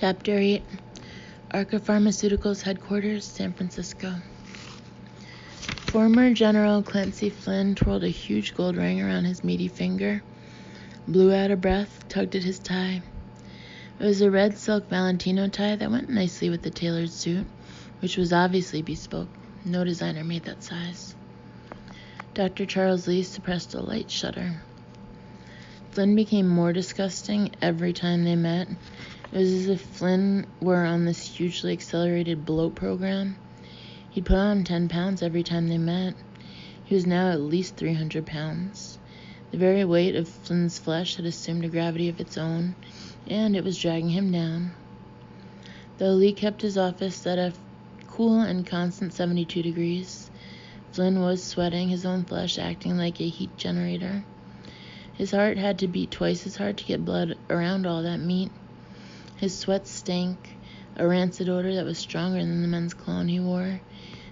Chapter 8, Arca Pharmaceuticals Headquarters, San Francisco. Former General Clancy Flynn twirled a huge gold ring around his meaty finger, blew out a breath, tugged at his tie. It was a red silk Valentino tie that went nicely with the tailored suit, which was obviously bespoke. No designer made that size. Dr. Charles Lee suppressed a light shudder. Flynn became more disgusting every time they met. It was as if Flynn were on this hugely accelerated bloat program. He'd put on 10 pounds every time they met. He was now at least 300 pounds. The very weight of Flynn's flesh had assumed a gravity of its own, and it was dragging him down. Though Lee kept his office at a cool and constant 72 degrees, Flynn was sweating, his own flesh acting like a heat generator. His heart had to beat twice as hard to get blood around all that meat. His sweat stank, a rancid odor that was stronger than the men's cologne he wore,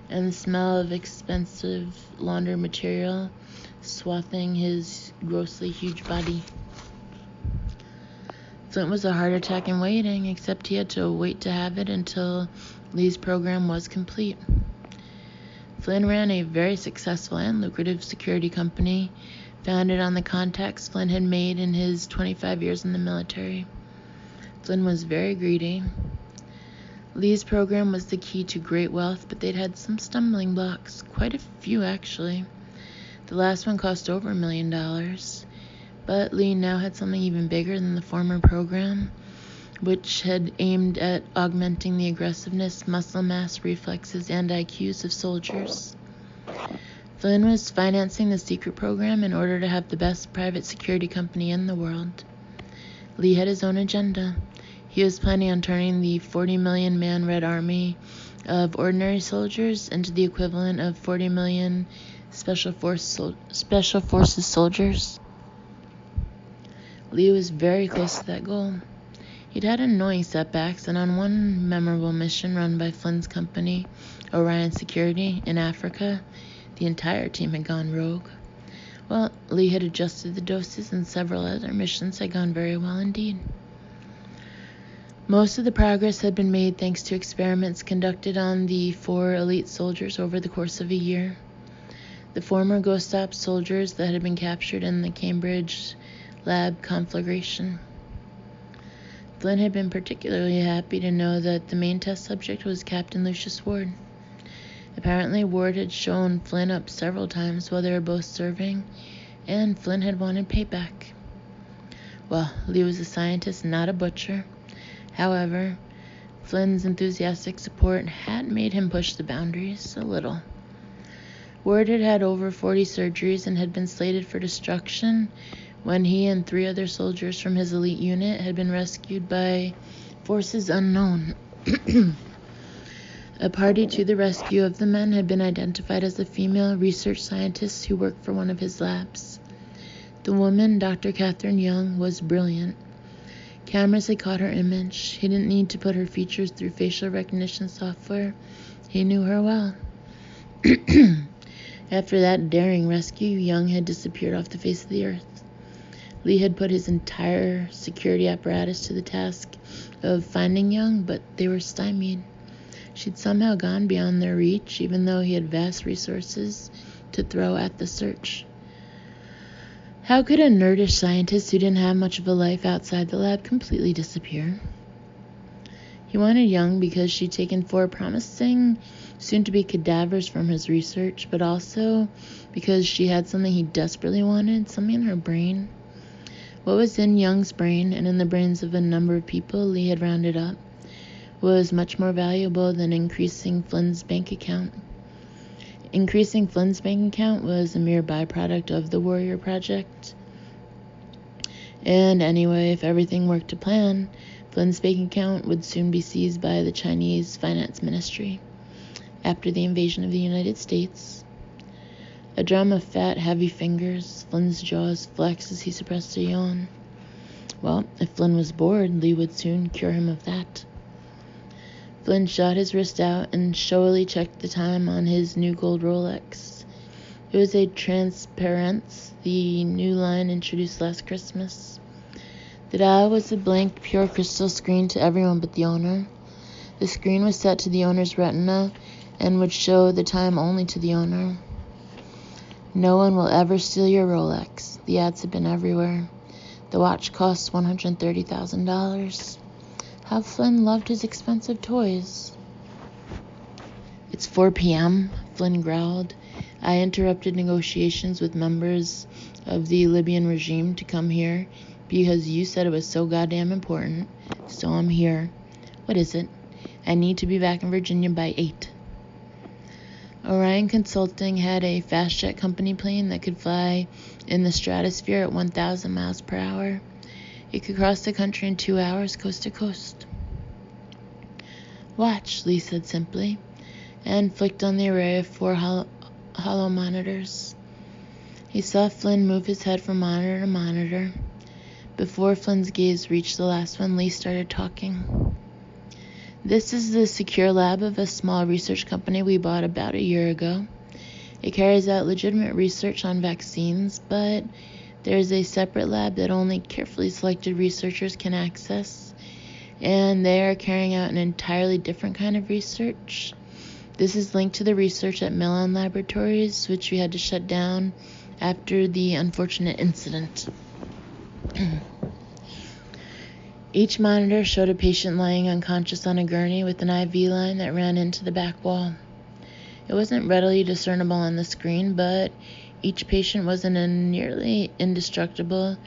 and the smell of expensive laundered material swathing his grossly huge body. Flint was a heart attack in waiting, except he had to wait to have it until Lee's program was complete. Flynn ran a very successful and lucrative security company, founded on the contacts Flynn had made in his 25 years in the military. Flynn was very greedy. Lee's program was the key to great wealth, but they'd had some stumbling blocks, quite a few actually. The last one cost over $1 million, but Lee now had something even bigger than the former program, which had aimed at augmenting the aggressiveness, muscle mass, reflexes, and IQs of soldiers. Flynn was financing the secret program in order to have the best private security company in the world. Lee had his own agenda. He was planning on turning the 40 million man Red Army of ordinary soldiers into the equivalent of 40 million Special Forces soldiers. Lee was very close to that goal. He'd had annoying setbacks, and on one memorable mission run by Flynn's company, Orion Security, in Africa, the entire team had gone rogue. Well, Lee had adjusted the doses, and several other missions had gone very well indeed. Most of the progress had been made thanks to experiments conducted on the 4 elite soldiers over the course of a year. The former Ghost Ops soldiers that had been captured in the Cambridge lab conflagration. Flynn had been particularly happy to know that the main test subject was Captain Lucius Ward. Apparently, Ward had shown Flynn up several times while they were both serving, and Flynn had wanted payback. Well, Lee was a scientist, not a butcher. However, Flynn's enthusiastic support had made him push the boundaries a little. Ward had had over 40 surgeries and had been slated for destruction when he and 3 other soldiers from his elite unit had been rescued by forces unknown. A party to the rescue of the men had been identified as a female research scientist who worked for one of his labs. The woman, Dr. Catherine Young, was brilliant. Cameras had caught her image. He didn't need to put her features through facial recognition software. He knew her well. After that daring rescue, Young had disappeared off the face of the earth. Lee had put his entire security apparatus to the task of finding Young, but they were stymied. She'd somehow gone beyond their reach, even though he had vast resources to throw at the search. How could a nerdish scientist who didn't have much of a life outside the lab completely disappear? He wanted Young because she'd taken 4 promising, soon-to-be cadavers from his research, but also because she had something he desperately wanted, something in her brain. What was in Young's brain, and in the brains of a number of people Lee had rounded up, was much more valuable than increasing Flynn's bank account. Increasing Flynn's bank account was a mere byproduct of the Warrior Project. And anyway, if everything worked to plan, Flynn's bank account would soon be seized by the Chinese Finance Ministry after the invasion of the United States. A drum of fat, heavy fingers, Flynn's jaws flexed as he suppressed a yawn. Well, if Flynn was bored, Lee would soon cure him of that. Flynn shot his wrist out and showily checked the time on his new gold Rolex. It was a Transparence, the new line introduced last Christmas. The dial was a blank, pure crystal screen to everyone but the owner. The screen was set to the owner's retina and would show the time only to the owner. No one will ever steal your Rolex. The ads have been everywhere. The watch costs $130,000. How Flynn loved his expensive toys. It's 4 p.m., Flynn growled. I interrupted negotiations with members of the Libyan regime to come here because you said it was so goddamn important. So I'm here. What is it? I need to be back in Virginia by 8. Orion Consulting had a fast jet company plane that could fly in the stratosphere at 1,000 miles per hour. It could cross the country in 2 hours, coast to coast. Watch, Lee said simply, and flicked on the array of 4 hollow monitors. He saw Flynn move his head from monitor to monitor. Before Flynn's gaze reached the last one, Lee started talking. This is the secure lab of a small research company we bought about a year ago. It carries out legitimate research on vaccines, but there's a separate lab that only carefully selected researchers can access, and they are carrying out an entirely different kind of research. This is linked to the research at Mellon Laboratories, which we had to shut down after the unfortunate incident. Each monitor showed a patient lying unconscious on a gurney with an IV line that ran into the back wall. It wasn't readily discernible on the screen, but each patient was in a nearly indestructible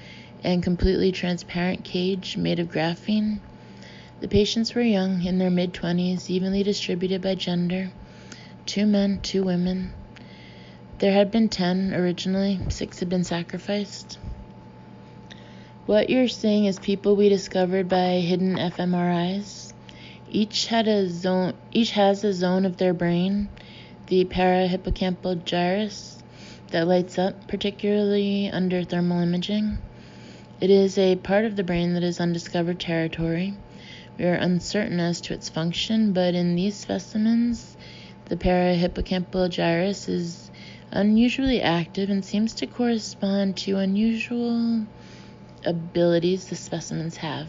and completely transparent cage made of graphene. The patients were young, in their mid-20s, evenly distributed by gender. 2 men, 2 women. There had been 10 originally. 6 had been sacrificed. What you're seeing is people we discovered by hidden fMRIs. Each has a zone of their brain, the parahippocampal gyrus, that lights up, particularly under thermal imaging. It is a part of the brain that is undiscovered territory. We are uncertain as to its function, but in these specimens, the parahippocampal gyrus is unusually active and seems to correspond to unusual abilities the specimens have.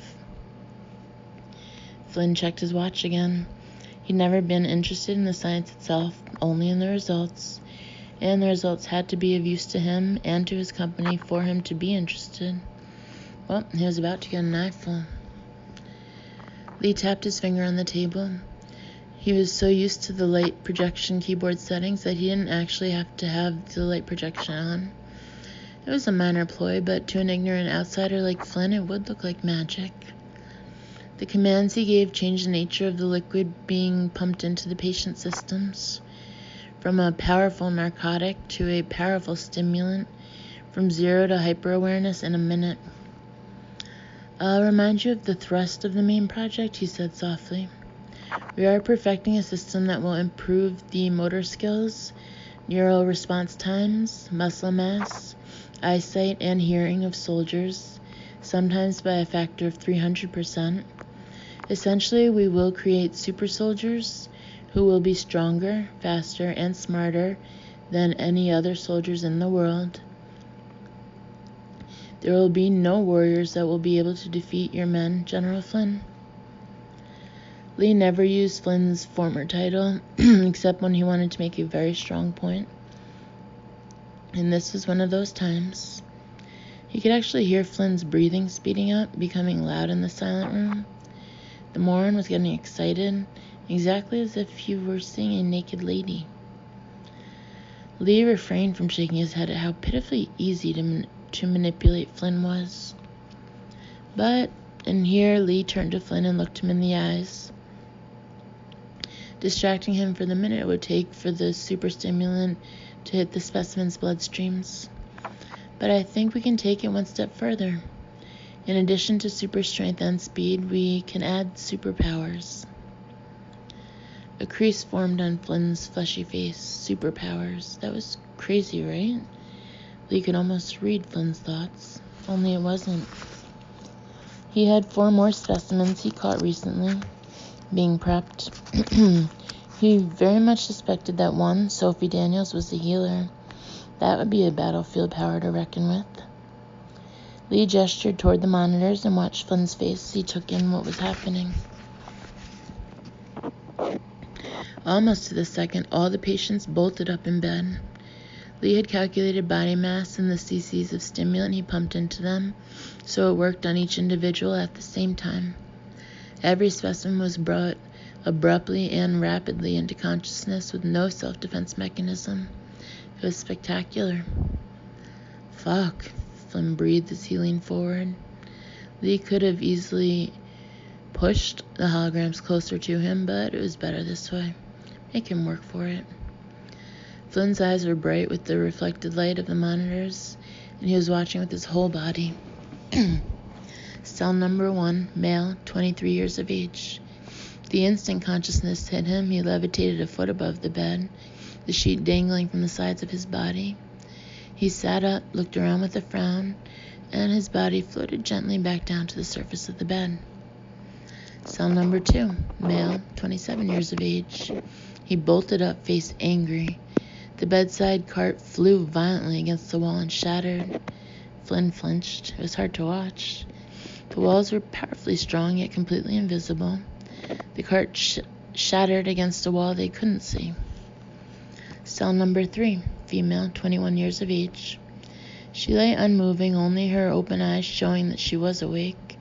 Flynn checked his watch again. He'd never been interested in the science itself, only in the results, and the results had to be of use to him and to his company for him to be interested. Well, he was about to get an eyeful. Lee tapped his finger on the table. He was so used to the light projection keyboard settings that he didn't actually have to have the light projection on. It was a minor ploy, but to an ignorant outsider like Flynn, it would look like magic. The commands he gave changed the nature of the liquid being pumped into the patient's systems. From a powerful narcotic to a powerful stimulant, from 0 to hyper-awareness in a minute. I'll remind you of the thrust of the main project, he said softly. We are perfecting a system that will improve the motor skills, neural response times, muscle mass, eyesight, and hearing of soldiers, sometimes by a factor of 300%. Essentially, we will create super soldiers who will be stronger, faster, and smarter than any other soldiers in the world. There will be no warriors that will be able to defeat your men, General Flynn. Lee never used Flynn's former title, except when he wanted to make a very strong point. And this was one of those times. He could actually hear Flynn's breathing speeding up, becoming loud in the silent room. The Moran was getting excited, exactly as if he were seeing a naked lady. Lee refrained from shaking his head at how pitifully easy to manipulate Flynn was. But, and here Lee turned to Flynn and looked him in the eyes, distracting him for the minute it would take for the super stimulant to hit the specimen's bloodstreams. But I think we can take it one step further. In addition to super strength and speed, we can add superpowers. A crease formed on Flynn's fleshy face. Superpowers. That was crazy, right? Lee could almost read Flynn's thoughts. Only it wasn't. He had 4 more specimens he caught recently, being prepped. He very much suspected that one, Sophie Daniels, was the healer. That would be a battlefield power to reckon with. Lee gestured toward the monitors and watched Flynn's face as he took in what was happening. Almost to the second, all the patients bolted up in bed. Lee had calculated body mass and the cc's of stimulant he pumped into them, so it worked on each individual at the same time. Every specimen was brought abruptly and rapidly into consciousness with no self-defense mechanism. It was spectacular. Fuck, Flynn breathed as he leaned forward. Lee could have easily pushed the holograms closer to him, but it was better this way. Make him work for it. Flynn's eyes were bright with the reflected light of the monitors, and he was watching with his whole body. Cell number 1, male, 23 years of age. The instant consciousness hit him, he levitated a foot above the bed, the sheet dangling from the sides of his body. He sat up, looked around with a frown, and his body floated gently back down to the surface of the bed. Cell number 2, male, 27 years of age. He bolted up, face angry. The bedside cart flew violently against the wall and shattered. Flynn flinched. It was hard to watch. The walls were powerfully strong, yet completely invisible. The cart shattered against a wall they couldn't see. Cell number 3, female, 21 years of age. She lay unmoving, only her open eyes showing that she was awake.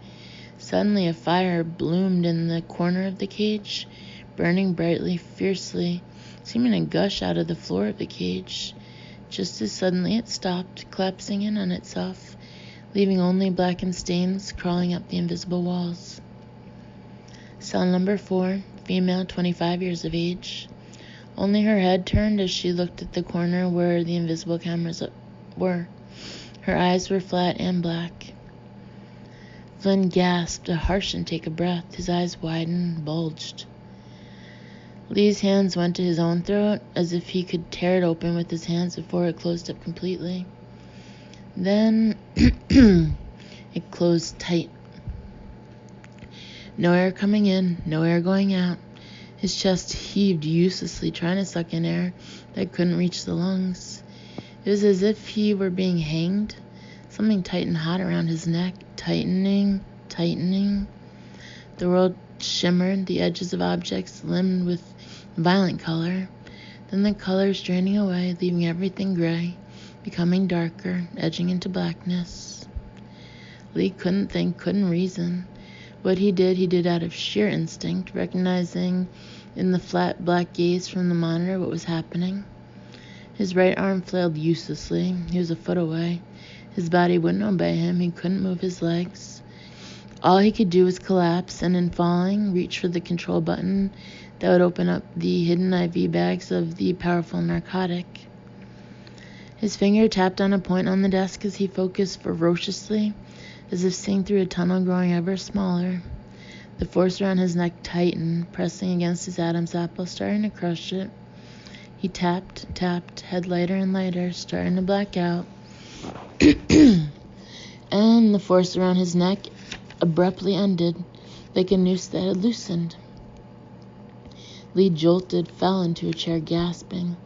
Suddenly a fire bloomed in the corner of the cage, burning brightly, fiercely, seeming to gush out of the floor of the cage. Just as suddenly it stopped, collapsing in on itself, leaving only blackened stains crawling up the invisible walls. Cell number 4, female, 25 years of age. Only her head turned as she looked at the corner where the invisible cameras were. Her eyes were flat and black. Flynn gasped, a harsh intake of breath. His eyes widened, bulged. Lee's hands went to his own throat, as if he could tear it open with his hands before it closed up completely. Then it closed tight. No air coming in, no air going out. His chest heaved uselessly, trying to suck in air that couldn't reach the lungs. It was as if he were being hanged. Something tightened hot around his neck, tightening. The world shimmered, the edges of objects limned with violent color. Then the colors draining away, leaving everything gray, becoming darker, edging into blackness. Lee couldn't think, couldn't reason. What he did out of sheer instinct, recognizing in the flat black gaze from the monitor what was happening. His right arm flailed uselessly. He was a foot away. His body wouldn't obey him. He couldn't move his legs. All he could do was collapse, and in falling, reach for the control button that would open up the hidden IV bags of the powerful narcotic. His finger tapped on a point on the desk as he focused ferociously, as if seeing through a tunnel growing ever smaller. The force around his neck tightened, pressing against his Adam's apple, starting to crush it. He tapped, head lighter and lighter, starting to black out. And the force around his neck abruptly ended, like a noose that had loosened. Lee jolted, fell into a chair, gasping.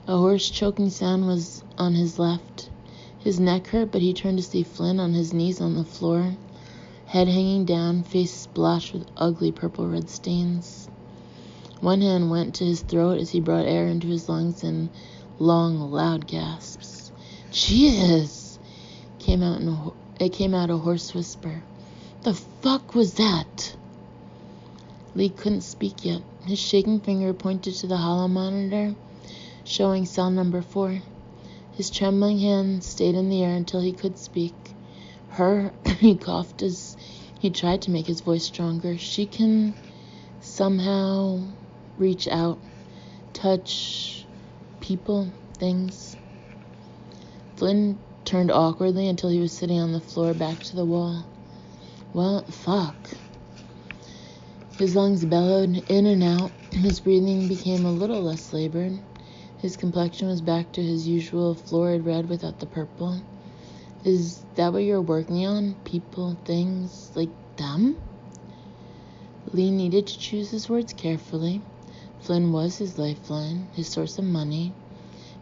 A hoarse, choking sound was on his left. His neck hurt, but he turned to see Flynn on his knees on the floor, head hanging down, face splotched with ugly purple-red stains. One hand went to his throat as he brought air into his lungs in long, loud gasps. Jesus! It came out a hoarse whisper. The fuck was that? Lee couldn't speak yet. His shaking finger pointed to the hollow monitor, showing cell number 4. His trembling hand stayed in the air until he could speak. Her, he coughed as he tried to make his voice stronger. She can somehow reach out, touch people, things. Flynn turned awkwardly until he was sitting on the floor, back to the wall. Well, fuck. His lungs bellowed in and out. His breathing became a little less labored. His complexion was back to his usual florid red without the purple. Is that what you're working on? People, things, like them? Lee needed to choose his words carefully. Flynn was his lifeline, his source of money.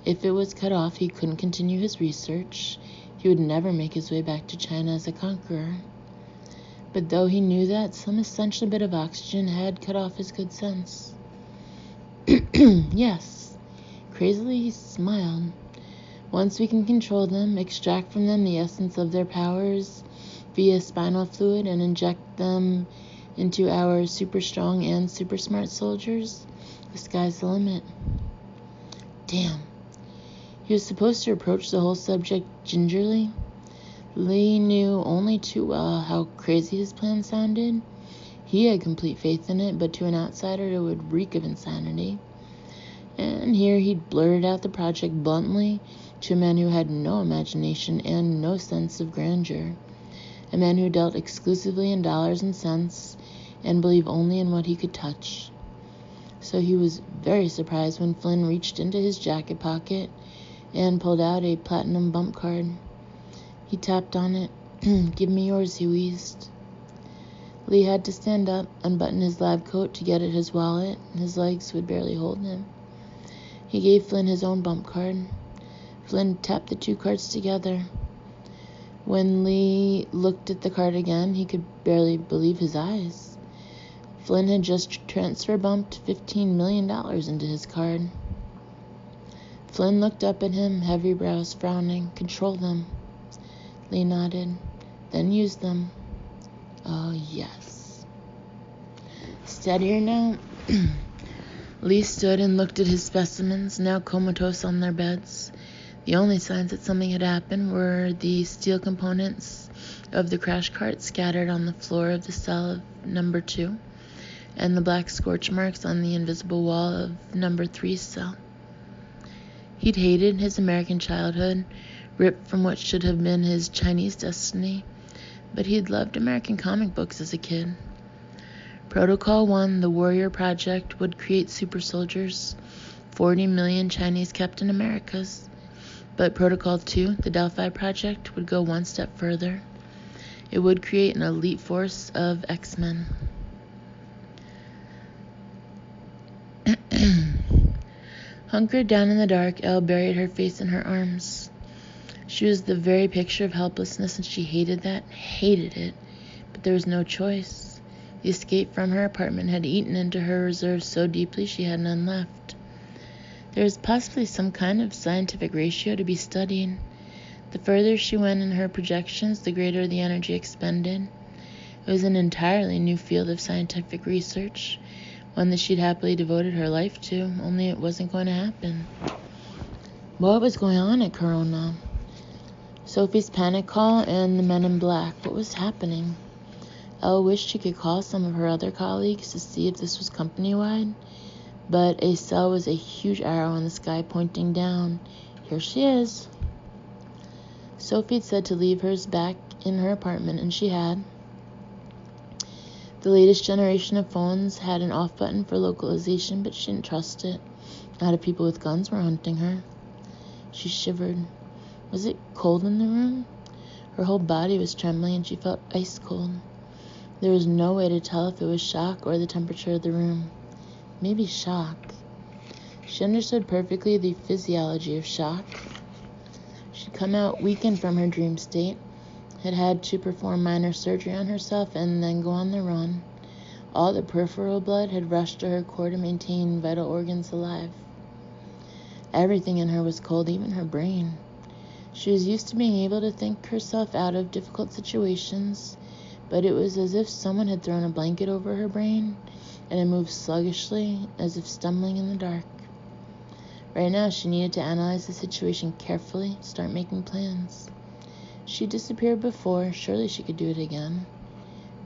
If it was cut off, he couldn't continue his research. He would never make his way back to China as a conqueror. But though he knew that, some essential bit of oxygen had cut off his good sense. Yes. Crazily, he smiled. Once we can control them, extract from them the essence of their powers via spinal fluid and inject them into our super strong and super smart soldiers, the sky's the limit. Damn. He was supposed to approach the whole subject gingerly. Lee knew only too well how crazy his plan sounded. He had complete faith in it, but to an outsider it would reek of insanity. And here he'd blurted out the project bluntly to a man who had no imagination and no sense of grandeur. A man who dealt exclusively in dollars and cents and believed only in what he could touch. So he was very surprised when Flynn reached into his jacket pocket and pulled out a platinum bump card. He tapped on it. "Give me yours," he wheezed. Lee had to stand up, unbutton his lab coat to get at his wallet. His legs would barely hold him. He gave Flynn his own bump card. Flynn tapped the two cards together. When Lee looked at the card again, he could barely believe his eyes. Flynn had just transfer bumped $15 million into his card. Flynn looked up at him, heavy brows frowning. "Control them." Lee nodded. "Then use them." "Oh, yes." Steadier now. Lee stood and looked at his specimens, now comatose on their beds. The only signs that something had happened were the steel components of the crash cart scattered on the floor of the cell of number 2, and the black scorch marks on the invisible wall of number 3's cell. He'd hated his American childhood, ripped from what should have been his Chinese destiny, but he'd loved American comic books as a kid. Protocol 1, the Warrior Project, would create super soldiers, 40 million Chinese Captain Americas. But Protocol 2, the Delphi Project, would go one step further. It would create an elite force of X-Men. Hunkered down in the dark, Elle buried her face in her arms. She was the very picture of helplessness, and she hated it, but there was no choice. The escape from her apartment had eaten into her reserves so deeply she had none left. There was possibly some kind of scientific ratio to be studied. The further she went in her projections, the greater the energy expended. It was an entirely new field of scientific research, one that she'd happily devoted her life to, only it wasn't going to happen. What was going on at Corona? Sophie's panic call and the men in black. What was happening? Elle wished she could call some of her other colleagues to see if this was company-wide, but a cell was a huge arrow in the sky pointing down. Here she is. Sophie had said to leave hers back in her apartment, and she had. The latest generation of phones had an off button for localization, but she didn't trust it. Not if people with guns were hunting her. She shivered. Was it cold in the room? Her whole body was trembling, and she felt ice cold. There was no way to tell if it was shock or the temperature of the room. Maybe shock. She understood perfectly the physiology of shock. She'd come out weakened from her dream state, had had to perform minor surgery on herself and then go on the run. All the peripheral blood had rushed to her core to maintain vital organs alive. Everything in her was cold, even her brain. She was used to being able to think herself out of difficult situations, but it was as if someone had thrown a blanket over her brain, and it moved sluggishly, as if stumbling in the dark. Right now, she needed to analyze the situation carefully, start making plans. She disappeared before, surely she could do it again.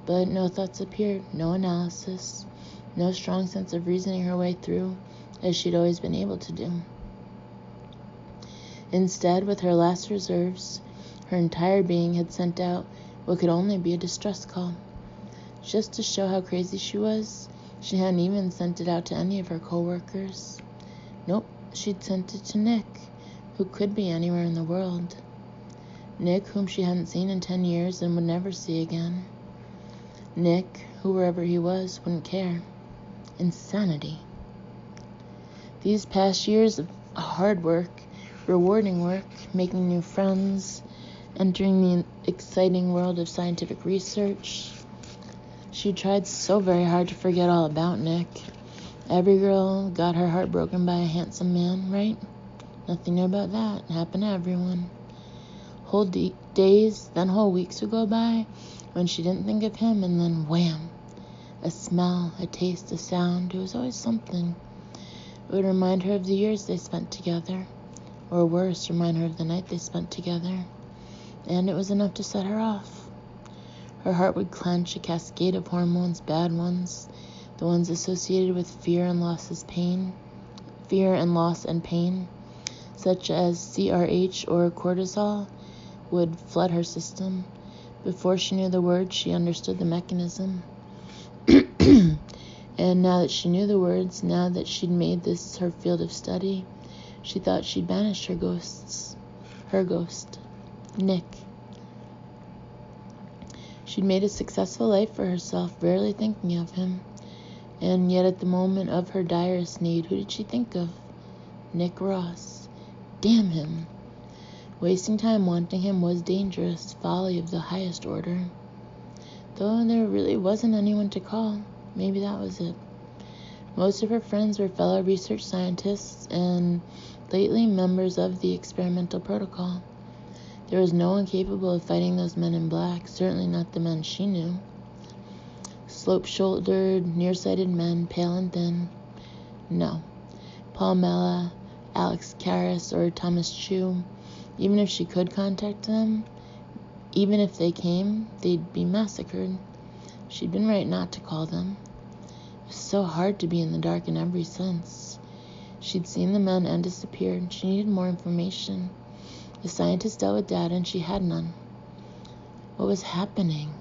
But no thoughts appeared, no analysis, no strong sense of reasoning her way through, as she'd always been able to do. Instead, with her last reserves, her entire being had sent out what could only be a distress call. Just to show how crazy she was, she hadn't even sent it out to any of her co-workers. Nope, she'd sent it to Nick, who could be anywhere in the world. Nick, whom she hadn't seen in 10 years and would never see again. Nick, who wherever he was, wouldn't care. Insanity. These past years of hard work rewarding work, making new friends, entering the exciting world of scientific research. She tried so very hard to forget all about Nick. Every girl got her heart broken by a handsome man, right? Nothing new about that. It happened to everyone. Whole days, then whole weeks would go by when she didn't think of him, and then wham! A smell, a taste, a sound. It was always something. It would remind her of the years they spent together, or worse, remind her of the night they spent together. And it was enough to set her off. Her heart would clench, a cascade of hormones, bad ones, the ones associated with fear and loss and pain, such as CRH or cortisol, would flood her system. Before she knew the words, she understood the mechanism. And now that she knew the words, now that she'd made this her field of study, she thought she'd banished her ghost, Nick. She'd made a successful life for herself, rarely thinking of him. And yet at the moment of her direst need, who did she think of? Nick Ross. Damn him. Wasting time wanting him was dangerous, folly of the highest order. Though there really wasn't anyone to call. Maybe that was it. Most of her friends were fellow research scientists and lately members of the experimental protocol. There was no one capable of fighting those men in black, certainly not the men she knew. Slope-shouldered, nearsighted men, pale and thin. No. Paul Mella, Alex Karras, or Thomas Chu. Even if she could contact them, even if they came, they'd be massacred. She'd been right not to call them. It was so hard to be in the dark in every sense. She'd seen the men and disappeared. She needed more information. The scientists dealt with data and she had none. What was happening?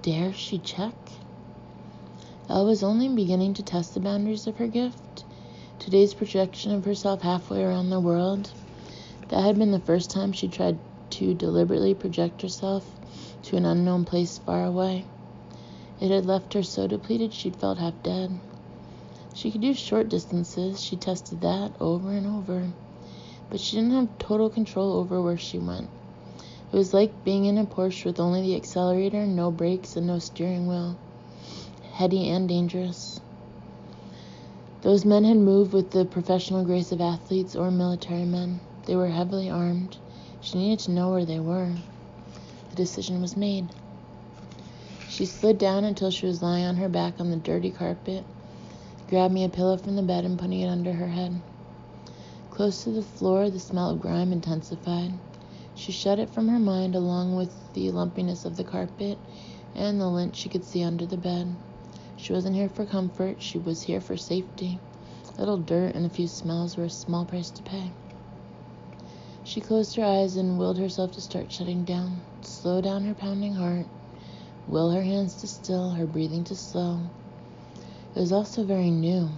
Dare she check? Elle was only beginning to test the boundaries of her gift. Today's projection of herself halfway around the world, that had been the first time she tried to deliberately project herself to an unknown place far away. It had left her so depleted she'd felt half dead. She could do short distances. She tested that over and over. But she didn't have total control over where she went. It was like being in a Porsche with only the accelerator, no brakes, and no steering wheel. Heady and dangerous. Those men had moved with the professional grace of athletes or military men. They were heavily armed. She needed to know where they were. The decision was made. She slid down until she was lying on her back on the dirty carpet, grabbed me a pillow from the bed and putting it under her head. Close to the floor, the smell of grime intensified. She shut it from her mind along with the lumpiness of the carpet and the lint she could see under the bed. She wasn't here for comfort. She was here for safety. A little dirt and a few smells were a small price to pay. She closed her eyes and willed herself to start shutting down. Slow down her pounding heart. Will her hands to still, her breathing to slow. It was also very new.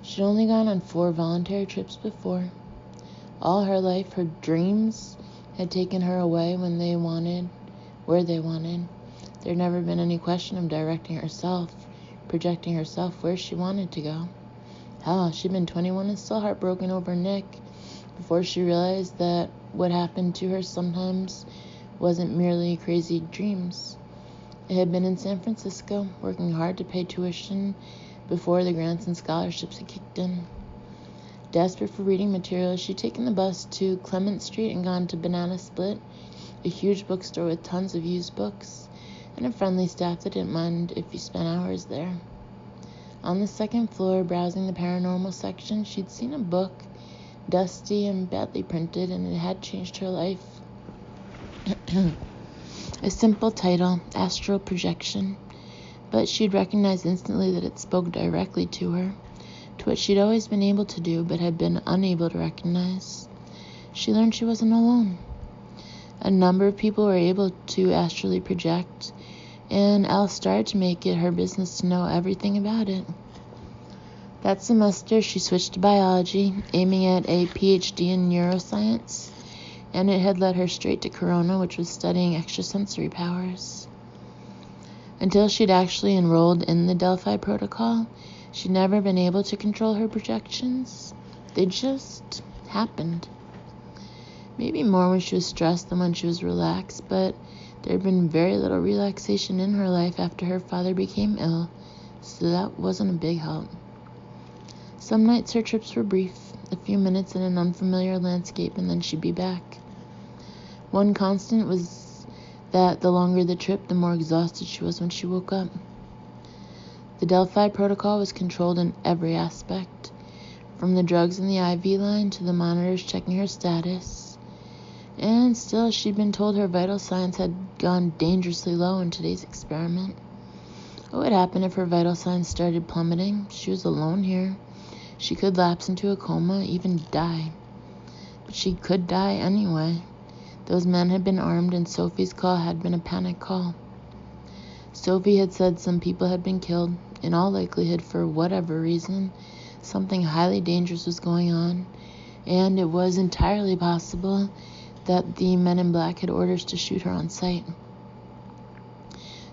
She'd only gone on 4 voluntary trips before. All her life, her dreams had taken her away when they wanted, where they wanted. There'd never been any question of directing herself, projecting herself where she wanted to go. Hell, she'd been 21 and still heartbroken over Nick before she realized that what happened to her sometimes wasn't merely crazy dreams. It had been in San Francisco, working hard to pay tuition before the grants and scholarships had kicked in. Desperate for reading materials, she'd taken the bus to Clement Street and gone to Banana Split, a huge bookstore with tons of used books, and a friendly staff that didn't mind if you spent hours there. On the 2nd floor, browsing the paranormal section, she'd seen a book, dusty and badly printed, and it had changed her life. A simple title, Astral Projection, but she'd recognized instantly that it spoke directly to her, to what she'd always been able to do but had been unable to recognize. She learned she wasn't alone. A number of people were able to astrally project, and Elle started to make it her business to know everything about it. That semester, she switched to biology, aiming at a PhD in neuroscience, and it had led her straight to Corona, which was studying extrasensory powers. Until she'd actually enrolled in the Delphi protocol, she'd never been able to control her projections. They just happened. Maybe more when she was stressed than when she was relaxed, but there had been very little relaxation in her life after her father became ill, so that wasn't a big help. Some nights her trips were brief, a few minutes in an unfamiliar landscape, and then she'd be back. One constant was that the longer the trip, the more exhausted she was when she woke up. The Delphi protocol was controlled in every aspect, from the drugs in the IV line to the monitors checking her status. And still, she'd been told her vital signs had gone dangerously low in today's experiment. What would happen if her vital signs started plummeting? She was alone here. She could lapse into a coma, even die. But she could die anyway. Those men had been armed, and Sophie's call had been a panic call. Sophie had said some people had been killed. In all likelihood, for whatever reason, something highly dangerous was going on, and it was entirely possible that the men in black had orders to shoot her on sight.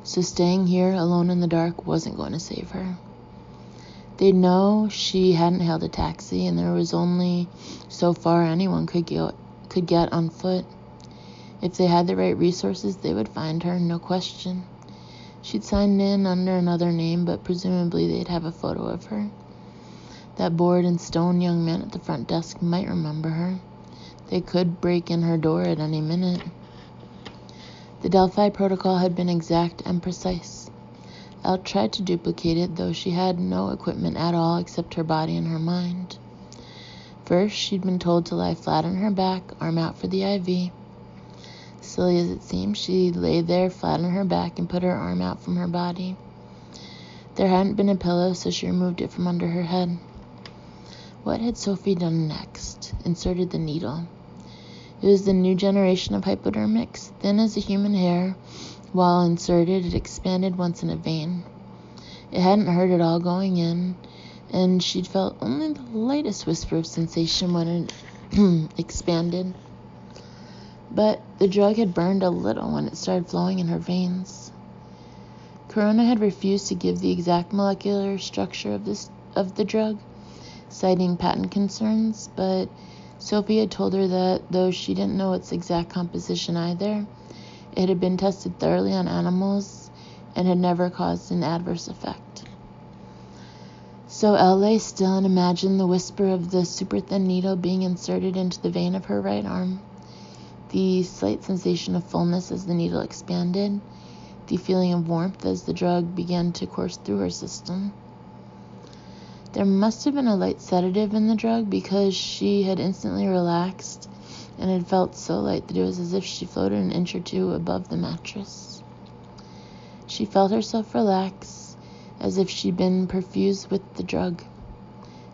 So staying here alone in the dark wasn't going to save her. They'd know she hadn't hailed a taxi, and there was only so far anyone could get on foot. If they had the right resources, they would find her, no question. She'd signed in under another name, but presumably they'd have a photo of her. That bored and stone young man at the front desk might remember her. They could break in her door at any minute. The Delphi protocol had been exact and precise. Elle tried to duplicate it, though she had no equipment at all except her body and her mind. First, she'd been told to lie flat on her back, arm out for the IV. Silly as it seemed, she lay there flat on her back and put her arm out from her body. There hadn't been a pillow, so she removed it from under her head. What had Sophie done next? Inserted the needle. It was the new generation of hypodermics, thin as a human hair. While inserted, it expanded once in a vein. It hadn't hurt at all going in, and she'd felt only the lightest whisper of sensation when it expanded. But the drug had burned a little when it started flowing in her veins. Corona had refused to give the exact molecular structure of the drug, citing patent concerns, but Sophie had told her that though she didn't know its exact composition either, it had been tested thoroughly on animals and had never caused an adverse effect. So Elle lay still and imagined the whisper of the super thin needle being inserted into the vein of her right arm, the slight sensation of fullness as the needle expanded, the feeling of warmth as the drug began to course through her system. There must have been a light sedative in the drug because she had instantly relaxed and had felt so light that it was as if she floated an inch or two above the mattress. She felt herself relax as if she'd been perfused with the drug.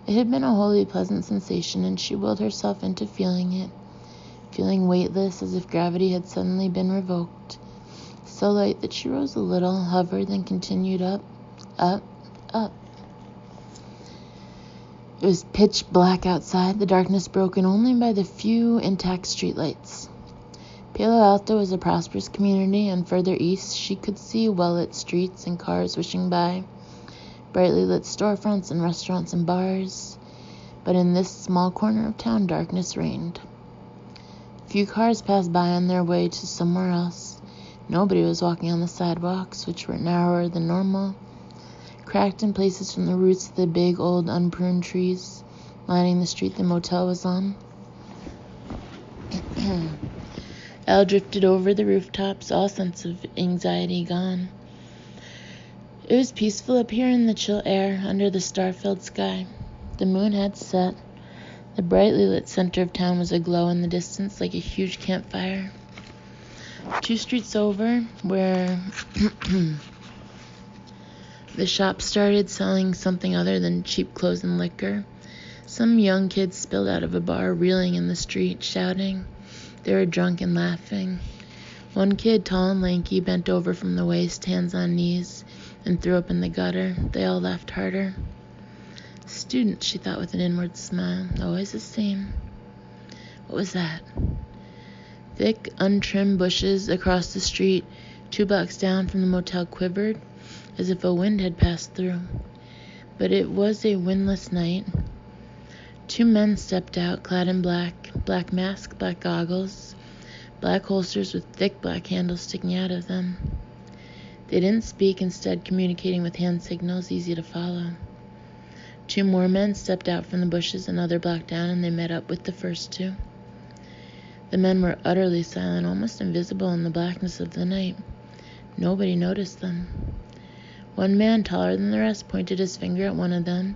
It had been a wholly pleasant sensation, and she willed herself into feeling it, feeling weightless as if gravity had suddenly been revoked, so light that she rose a little, hovered, then continued up, up, up. It was pitch black outside, the darkness broken only by the few intact streetlights. Palo Alto was a prosperous community, and further east she could see well-lit streets and cars wishing by, brightly lit storefronts and restaurants and bars. But in this small corner of town, darkness reigned. Few cars passed by on their way to somewhere else. Nobody was walking on the sidewalks, which were narrower than normal, cracked in places from the roots of the big old unpruned trees lining the street the motel was on. Elle drifted over the rooftops, all sense of anxiety gone. It was peaceful up here in the chill air under the star-filled sky. The moon had set. The brightly lit center of town was aglow in the distance like a huge campfire. 2 streets over, where the shop started selling something other than cheap clothes and liquor, some young kids spilled out of a bar, reeling in the street, shouting. They were drunk and laughing. One kid, tall and lanky, bent over from the waist, hands on knees, and threw up in the gutter. They all laughed harder. Students, she thought with an inward smile, always the same. What was that? Thick, untrimmed bushes across the street, 2 blocks down from the motel, quivered, as if a wind had passed through. But it was a windless night. Two men stepped out, clad in black mask, black goggles, black holsters with thick black handles sticking out of them. They didn't speak, instead communicating with hand signals easy to follow. Two more men stepped out from the bushes, another block down, and they met up with the first two. The men were utterly silent, almost invisible in the blackness of the night. Nobody noticed them. One man, taller than the rest, pointed his finger at one of them,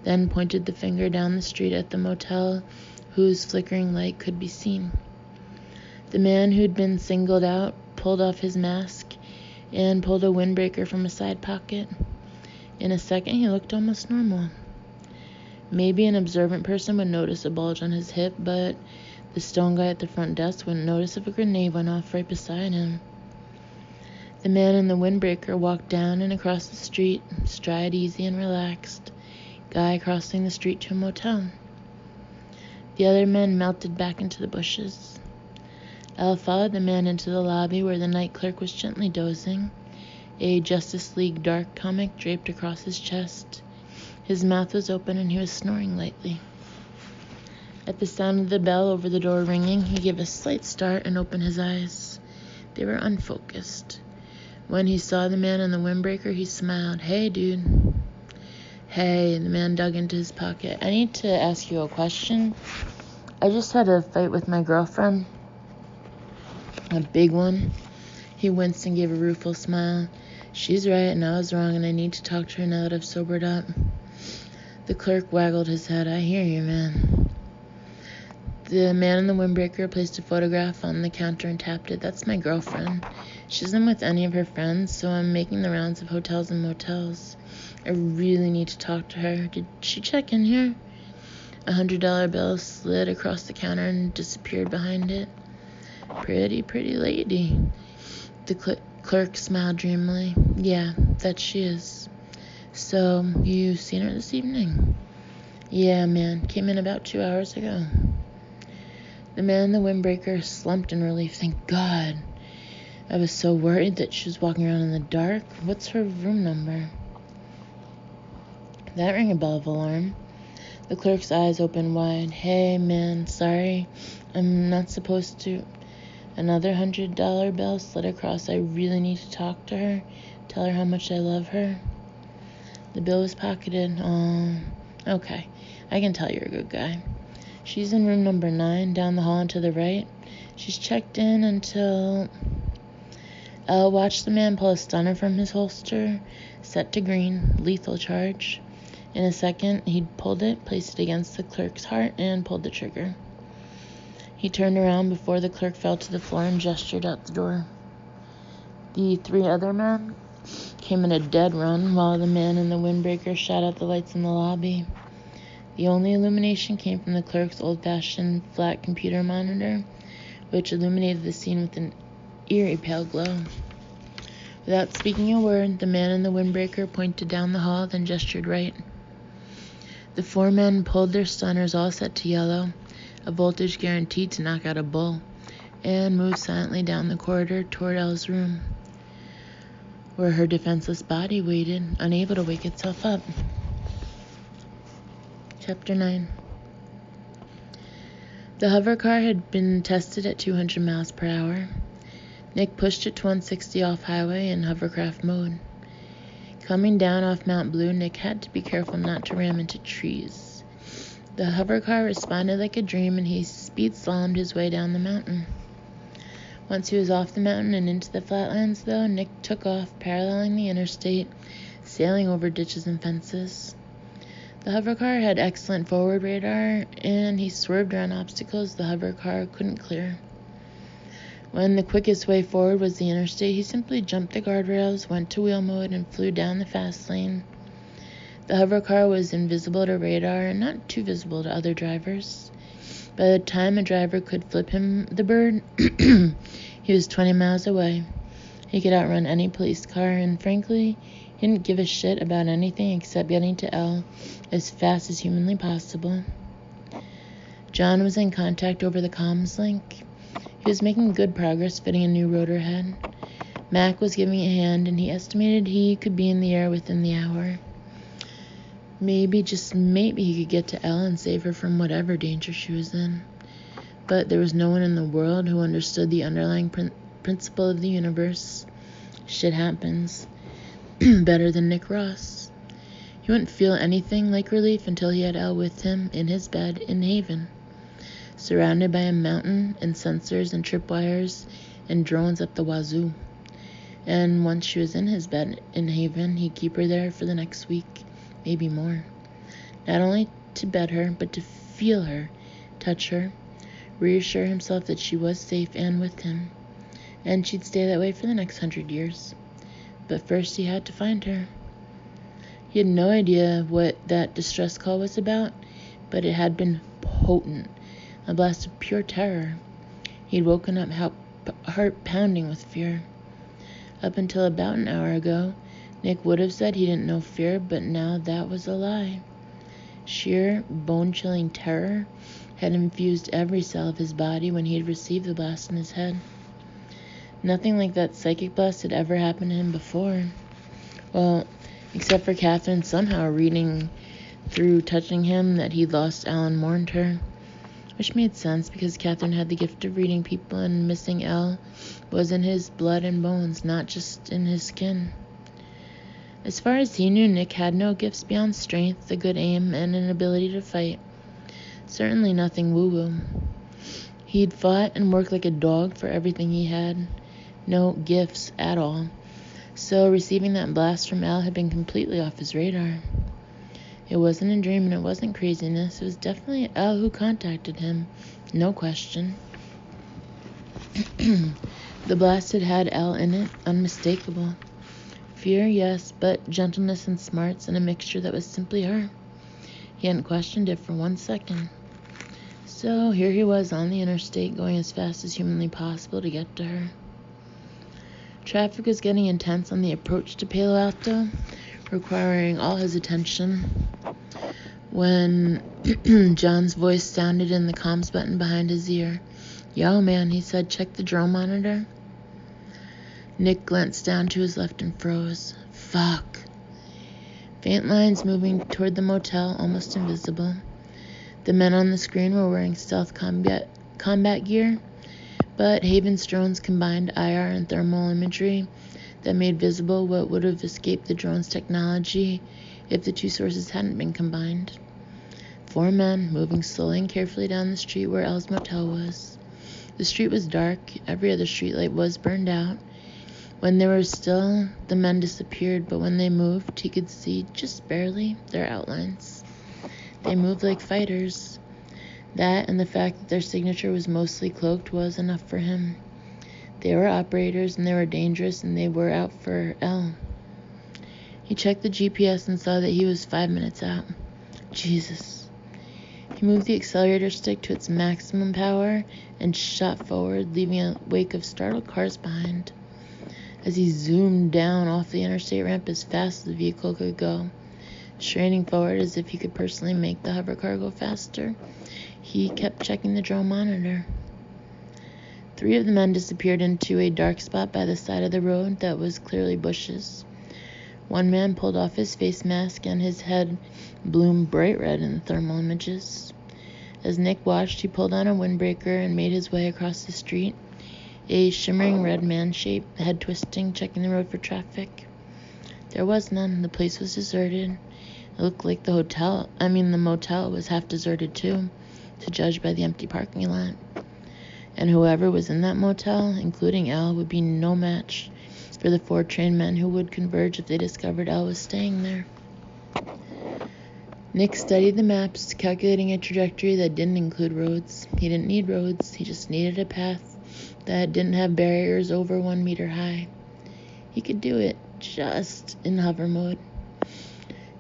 then pointed the finger down the street at the motel whose flickering light could be seen. The man who'd been singled out pulled off his mask and pulled a windbreaker from a side pocket. In a second, he looked almost normal. Maybe an observant person would notice a bulge on his hip, but the stone guy at the front desk wouldn't notice if a grenade went off right beside him. The man in the windbreaker walked down and across the street, stride easy and relaxed, guy crossing the street to a motel. The other men melted back into the bushes. Elle followed the man into the lobby where the night clerk was gently dozing, a Justice League dark comic draped across his chest. His mouth was open and he was snoring lightly. At the sound of the bell over the door ringing, he gave a slight start and opened his eyes. They were unfocused. When he saw the man in the windbreaker, he smiled. "Hey, dude." "Hey," the man dug into his pocket. "I need to ask you a question. I just had a fight with my girlfriend. A big one." He winced and gave a rueful smile. "She's right and I was wrong, and I need to talk to her now that I've sobered up." The clerk waggled his head. "I hear you, man." The man in the windbreaker placed a photograph on the counter and tapped it. "That's my girlfriend. She isn't with any of her friends, so I'm making the rounds of hotels and motels. I really need to talk to her. Did she check in here?" $100 bill slid across the counter and disappeared behind it. Pretty lady." The clerk smiled dreamily. "Yeah, that she is." "So, you seen her this evening?" "Yeah, man. Came in about 2 hours ago." The man in the windbreaker slumped in relief. "Thank God. I was so worried that she was walking around in the dark. What's her room number?" That rang a bell of alarm. The clerk's eyes opened wide. "Hey, man, sorry. I'm not supposed to." Another $100 bill slid across. "I really need to talk to her. Tell her how much I love her." The bill was pocketed. "Oh, okay. I can tell you're a good guy. She's in room number 9, down the hall and to the right. She's checked in until..." Elle watched the man pull a stunner from his holster, set to green, lethal charge. In a second, he pulled it, placed it against the clerk's heart, and pulled the trigger. He turned around before the clerk fell to the floor and gestured out the door. The 3 other men came in a dead run while the man in the windbreaker shot out the lights in the lobby. The only illumination came from the clerk's old-fashioned flat computer monitor, which illuminated the scene with an eerie pale glow. Without speaking a word, the man in the windbreaker pointed down the hall, then gestured right. The 4 men pulled their stunners, all set to yellow, a voltage guaranteed to knock out a bull, and moved silently down the corridor toward Elle's room, where her defenseless body waited, unable to wake itself up. Chapter 9. The hover car had been tested at 200 miles per hour. Nick pushed it to 160 off-highway in hovercraft mode. Coming down off Mount Blue, Nick had to be careful not to ram into trees. The hover car responded like a dream, and he speed slalomed his way down the mountain. Once he was off the mountain and into the flatlands, though, Nick took off, paralleling the interstate, sailing over ditches and fences. The hover car had excellent forward radar, and he swerved around obstacles the hover car couldn't clear. When the quickest way forward was the interstate, he simply jumped the guardrails, went to wheel mode, and flew down the fast lane. The hover car was invisible to radar and not too visible to other drivers. By the time a driver could flip him the bird, he was 20 miles away. He could outrun any police car, and frankly, he didn't give a shit about anything except getting to Elle as fast as humanly possible. John was in contact over the comms link. He was making good progress fitting a new rotor head. Mac was giving a hand, and he estimated he could be in the air within the hour. Maybe, just maybe, he could get to Elle and save her from whatever danger she was in. But there was no one in the world who understood the underlying principle of the universe. Shit happens. Better than Nick Ross. He wouldn't feel anything like relief until he had Elle with him in his bed in Haven, surrounded by a mountain and sensors and tripwires and drones up the wazoo. And once she was in his bed in Haven, he'd keep her there for the next week, maybe more. Not only to bed her, but to feel her, touch her, reassure himself that she was safe and with him. And she'd stay that way for the next 100 years. But first he had to find her. He had no idea what that distress call was about, but it had been potent, a blast of pure terror. He'd woken up heart pounding with fear. Up until about an hour ago, Nick would have said he didn't know fear, but now that was a lie. Sheer, bone-chilling terror had infused every cell of his body when he had received the blast in his head. Nothing like that psychic blast had ever happened to him before. Well, except for Catherine somehow reading through touching him that he'd lost Elle and mourned her. Which made sense because Catherine had the gift of reading people, and missing Elle was in his blood and bones, not just in his skin. As far as he knew, Nick had no gifts beyond strength, a good aim, and an ability to fight. Certainly nothing woo-woo. He'd fought and worked like a dog for everything he had. No gifts at all. So receiving that blast from Elle had been completely off his radar. It wasn't a dream and it wasn't craziness. It was definitely Elle who contacted him. No question. The blast had Elle in it, unmistakable. Fear, yes, but gentleness and smarts and a mixture that was simply her. He hadn't questioned it for 1 second. So here he was on the interstate, going as fast as humanly possible to get to her. Traffic was getting intense on the approach to Palo Alto, requiring all his attention, when John's voice sounded in the comms button behind his ear. "Yo, man," he said, "check the drone monitor." Nick glanced down to his left and froze. Fuck. Faint lines moving toward the motel, almost invisible. The men on the screen were wearing stealth combat gear, but Haven's drones combined IR and thermal imagery that made visible what would have escaped the drone's technology if the two sources hadn't been combined. 4 men moving slowly and carefully down the street where Elle's motel was. The street was dark. Every other streetlight was burned out. When they were still, the men disappeared, but when they moved, he could see, just barely, their outlines. They moved like fighters. That and the fact that their signature was mostly cloaked was enough for him. They were operators, and they were dangerous, and they were out for Elle. He checked the GPS and saw that he was 5 minutes out. Jesus. He moved the accelerator stick to its maximum power and shot forward, leaving a wake of startled cars behind. As he zoomed down off the interstate ramp as fast as the vehicle could go, straining forward as if he could personally make the hover car go faster, he kept checking the drone monitor. 3 of the men disappeared into a dark spot by the side of the road that was clearly bushes. 1 man pulled off his face mask and his head bloomed bright red in the thermal images. As Nick watched, he pulled on a windbreaker and made his way across the street, a shimmering red man shape, head twisting, checking the road for traffic. There was none. The place was deserted. It looked like the motel was half deserted too, to judge by the empty parking lot. And whoever was in that motel, including Elle, would be no match for the 4 trained men who would converge if they discovered Elle was staying there. Nick studied the maps, calculating a trajectory that didn't include roads. He didn't need roads. He just needed a path that didn't have barriers over 1 meter high. He could do it, just in hover mode.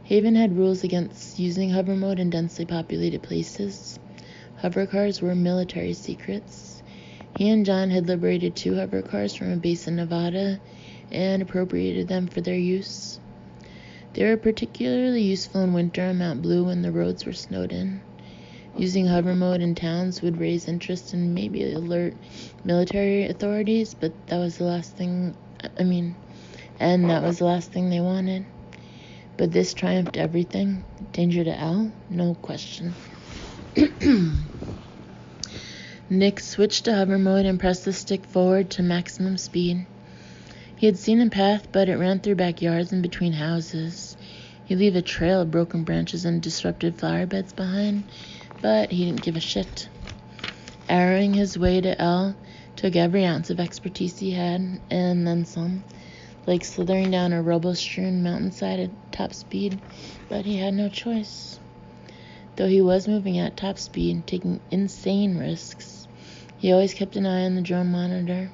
Haven had rules against using hover mode in densely populated places. Hover cars were military secrets. He and John had liberated 2 hover cars from a base in Nevada and appropriated them for their use. They were particularly useful in winter on Mount Blue when the roads were snowed in. Using hover mode in towns would raise interest and maybe alert military authorities, but that was the last thing they wanted. But this triumphed everything. Danger to Al? No question. Nick switched to hover mode and pressed the stick forward to maximum speed. He had seen a path, but it ran through backyards and between houses. He'd leave a trail of broken branches and disrupted flower beds behind, but he didn't give a shit. Arrowing his way to L took every ounce of expertise he had, and then some, like slithering down a rubble-strewn mountainside at top speed, but he had no choice. Though he was moving at top speed, taking insane risks, he always kept an eye on the drone monitor.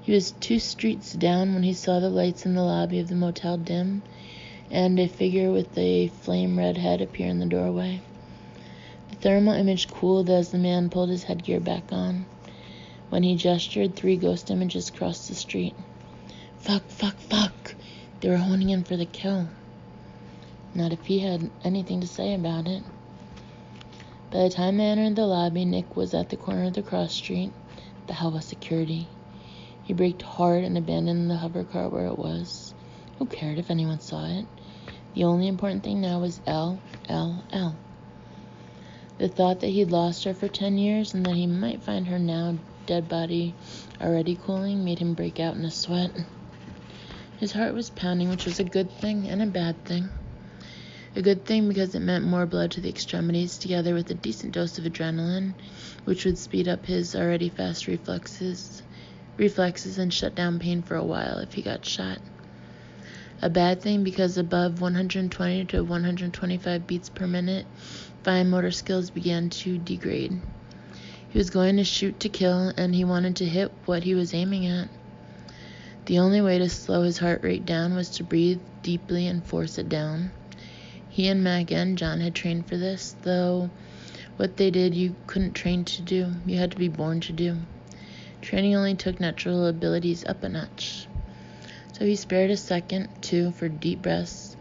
He was 2 streets down when he saw the lights in the lobby of the motel dim, and a figure with a flame-red head appear in the doorway. The thermal image cooled as the man pulled his headgear back on. When he gestured, 3 ghost images crossed the street. Fuck. They were honing in for the kill. Not if he had anything to say about it. By the time they entered the lobby, Nick was at the corner of the cross street. The hell was security? He braked hard and abandoned the hover car where it was. Who cared if anyone saw it? The only important thing now was L. The thought that he'd lost her for 10 years and that he might find her now, dead body already cooling, made him break out in a sweat. His heart was pounding, which was a good thing and a bad thing. A good thing because it meant more blood to the extremities, together with a decent dose of adrenaline, which would speed up his already fast reflexes and shut down pain for a while if he got shot. A bad thing because above 120 to 125 beats per minute, fine motor skills began to degrade. He was going to shoot to kill, and he wanted to hit what he was aiming at. The only way to slow his heart rate down was to breathe deeply and force it down. He and Mac and John had trained for this, though what they did you couldn't train to do. You had to be born to do. Training only took natural abilities up a notch. So he spared a second, 2, for deep breaths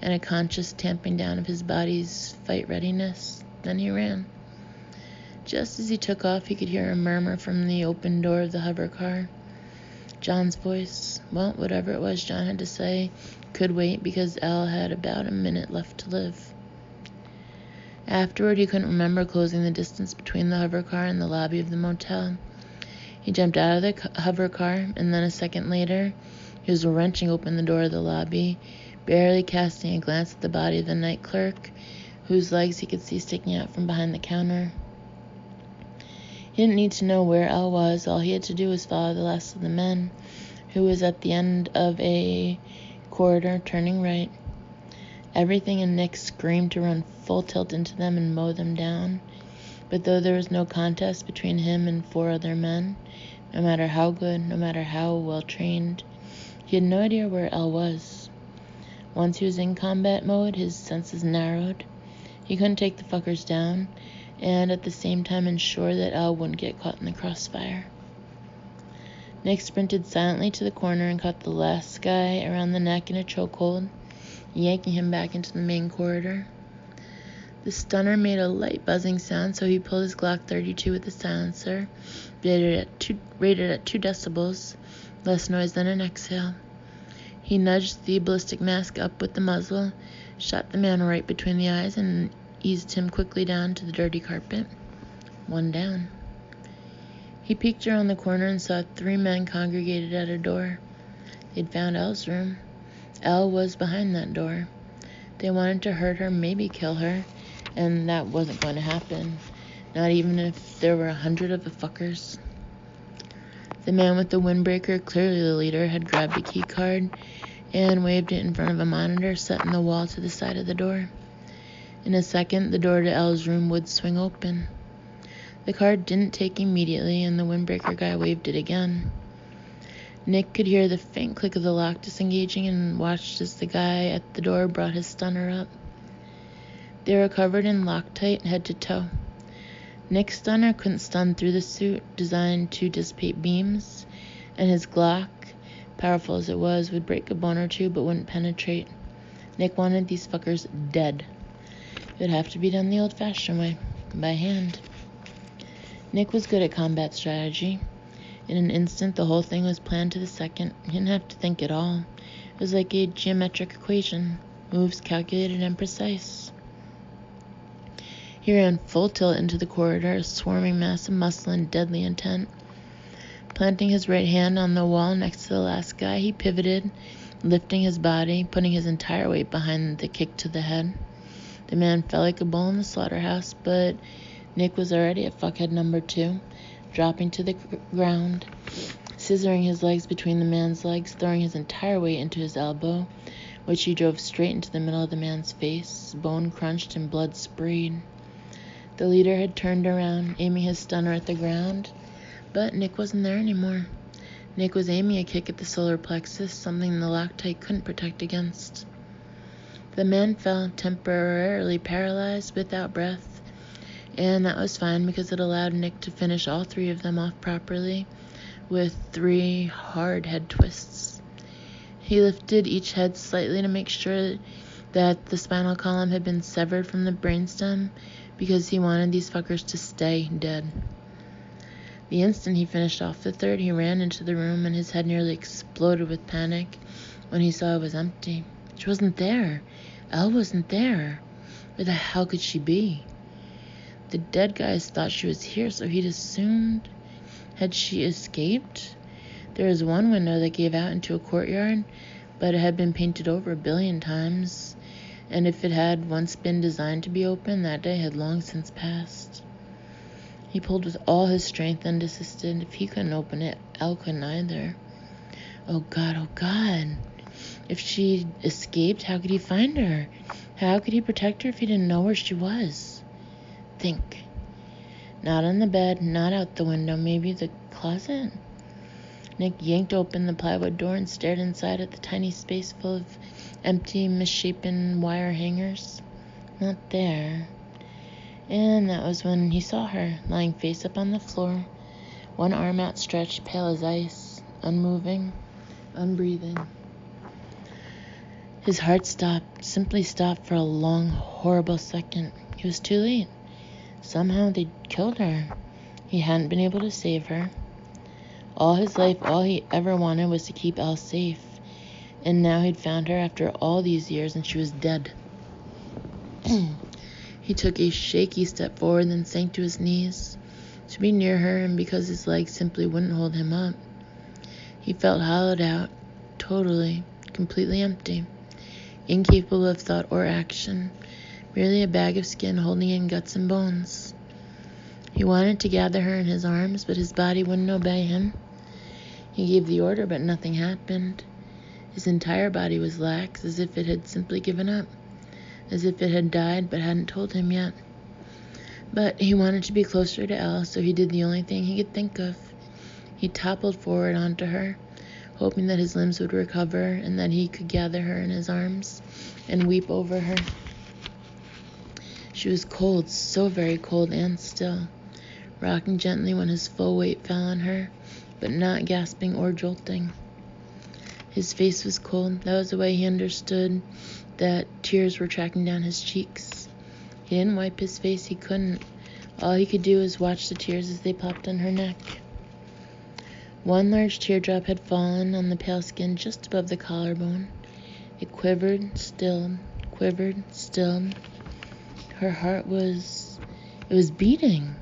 and a conscious tamping down of his body's fight readiness. Then he ran. Just as he took off, he could hear a murmur from the open door of the hover car. John's voice. Well, whatever it was John had to say could wait because Al had about a minute left to live. Afterward, he couldn't remember closing the distance between the hover car and the lobby of the motel. He jumped out of the hover car, and then a second later, he was wrenching open the door of the lobby, barely casting a glance at the body of the night clerk, whose legs he could see sticking out from behind the counter. He didn't need to know where Al was. All he had to do was follow the last of the men, who was at the end of a corridor turning right. Everything in Nick screamed to run full tilt into them and mow them down. But though there was no contest between him and 4 other men, no matter how good, no matter how well trained, he had no idea where Al was. Once he was in combat mode, his senses narrowed. He couldn't take the fuckers down, and at the same time ensure that Al wouldn't get caught in the crossfire. Nick sprinted silently to the corner and caught the last guy around the neck in a chokehold, yanking him back into the main corridor. The stunner made a light buzzing sound, so he pulled his Glock 32 with the silencer, rated at 2 decibels, less noise than an exhale. He nudged the ballistic mask up with the muzzle, shot the man right between the eyes, and eased him quickly down to the dirty carpet. 1 down. He peeked around the corner and saw 3 men congregated at a door. They'd found Elle's room. Elle was behind that door. They wanted to hurt her, maybe kill her, and that wasn't going to happen, not even if there were 100 of the fuckers. The man with the windbreaker, clearly the leader, had grabbed a key card and waved it in front of a monitor set in the wall to the side of the door. In a second, the door to Elle's room would swing open. The card didn't take immediately, and the windbreaker guy waved it again. Nick could hear the faint click of the lock disengaging and watched as the guy at the door brought his stunner up. They were covered in Loctite head to toe. Nick's stunner couldn't stun through the suit, designed to dissipate beams, and his Glock, powerful as it was, would break a bone or 2 but wouldn't penetrate. Nick wanted these fuckers dead. It would have to be done the old-fashioned way, by hand. Nick was good at combat strategy. In an instant, the whole thing was planned to the second. He didn't have to think at all. It was like a geometric equation. moves calculated and precise. He ran full tilt into the corridor, a swarming mass of muscle and deadly intent. Planting his right hand on the wall next to the last guy, he pivoted, lifting his body, putting his entire weight behind the kick to the head. The man fell like a bull in the slaughterhouse, but Nick was already at fuckhead number 2, dropping to the ground, scissoring his legs between the man's legs, throwing his entire weight into his elbow, which he drove straight into the middle of the man's face. Bone crunched and blood sprayed. The leader had turned around, aiming his stunner at the ground, but Nick wasn't there anymore. Nick was aiming a kick at the solar plexus, something the Loctite couldn't protect against. The man fell, temporarily paralyzed, without breath, and that was fine because it allowed Nick to finish all 3 of them off properly with 3 hard head twists. He lifted each head slightly to make sure that the spinal column had been severed from the brainstem because he wanted these fuckers to stay dead. The instant he finished off the 3rd, he ran into the room and his head nearly exploded with panic when he saw it was empty. She wasn't there. Elle wasn't there. Where the hell could she be? The dead guys thought she was here, so he'd assumed. Had she escaped? There was one window that gave out into a courtyard, but it had been painted over 1 billion times, and if it had once been designed to be open, that day had long since passed. He pulled with all his strength and desisted. If he couldn't open it, Elle couldn't either. Oh God, oh God. If she escaped, how could he find her? How could he protect her if he didn't know where she was? Think. Not on the bed, not out the window, maybe the closet? Nick yanked open the plywood door and stared inside at the tiny space full of empty, misshapen wire hangers. Not there. And that was when he saw her, lying face up on the floor, one arm outstretched, pale as ice, unmoving, unbreathing. His heart stopped, simply stopped for a long, horrible second. He was too late. Somehow they'd killed her. He hadn't been able to save her. All his life, all he ever wanted was to keep Elle safe. And now he'd found her after all these years and she was dead. He took a shaky step forward, then sank to his knees to be near her, and because his legs simply wouldn't hold him up, he felt hollowed out, totally, completely empty, incapable of thought or action, merely a bag of skin holding in guts and bones. He wanted to gather her in his arms, but his body wouldn't obey him. He gave the order, but nothing happened. His entire body was lax, as if it had simply given up, as if it had died but hadn't told him yet. But he wanted to be closer to Elle, so he did the only thing he could think of. He toppled forward onto her, hoping that his limbs would recover and that he could gather her in his arms and weep over her. She was cold, so very cold and still, rocking gently when his full weight fell on her, but not gasping or jolting. His face was cold. That was the way he understood that tears were tracking down his cheeks. He didn't wipe his face, he couldn't. All he could do was watch the tears as they popped on her neck. One large teardrop had fallen on the pale skin just above the collarbone. It quivered, stilled, quivered, stilled. Her heart was beating.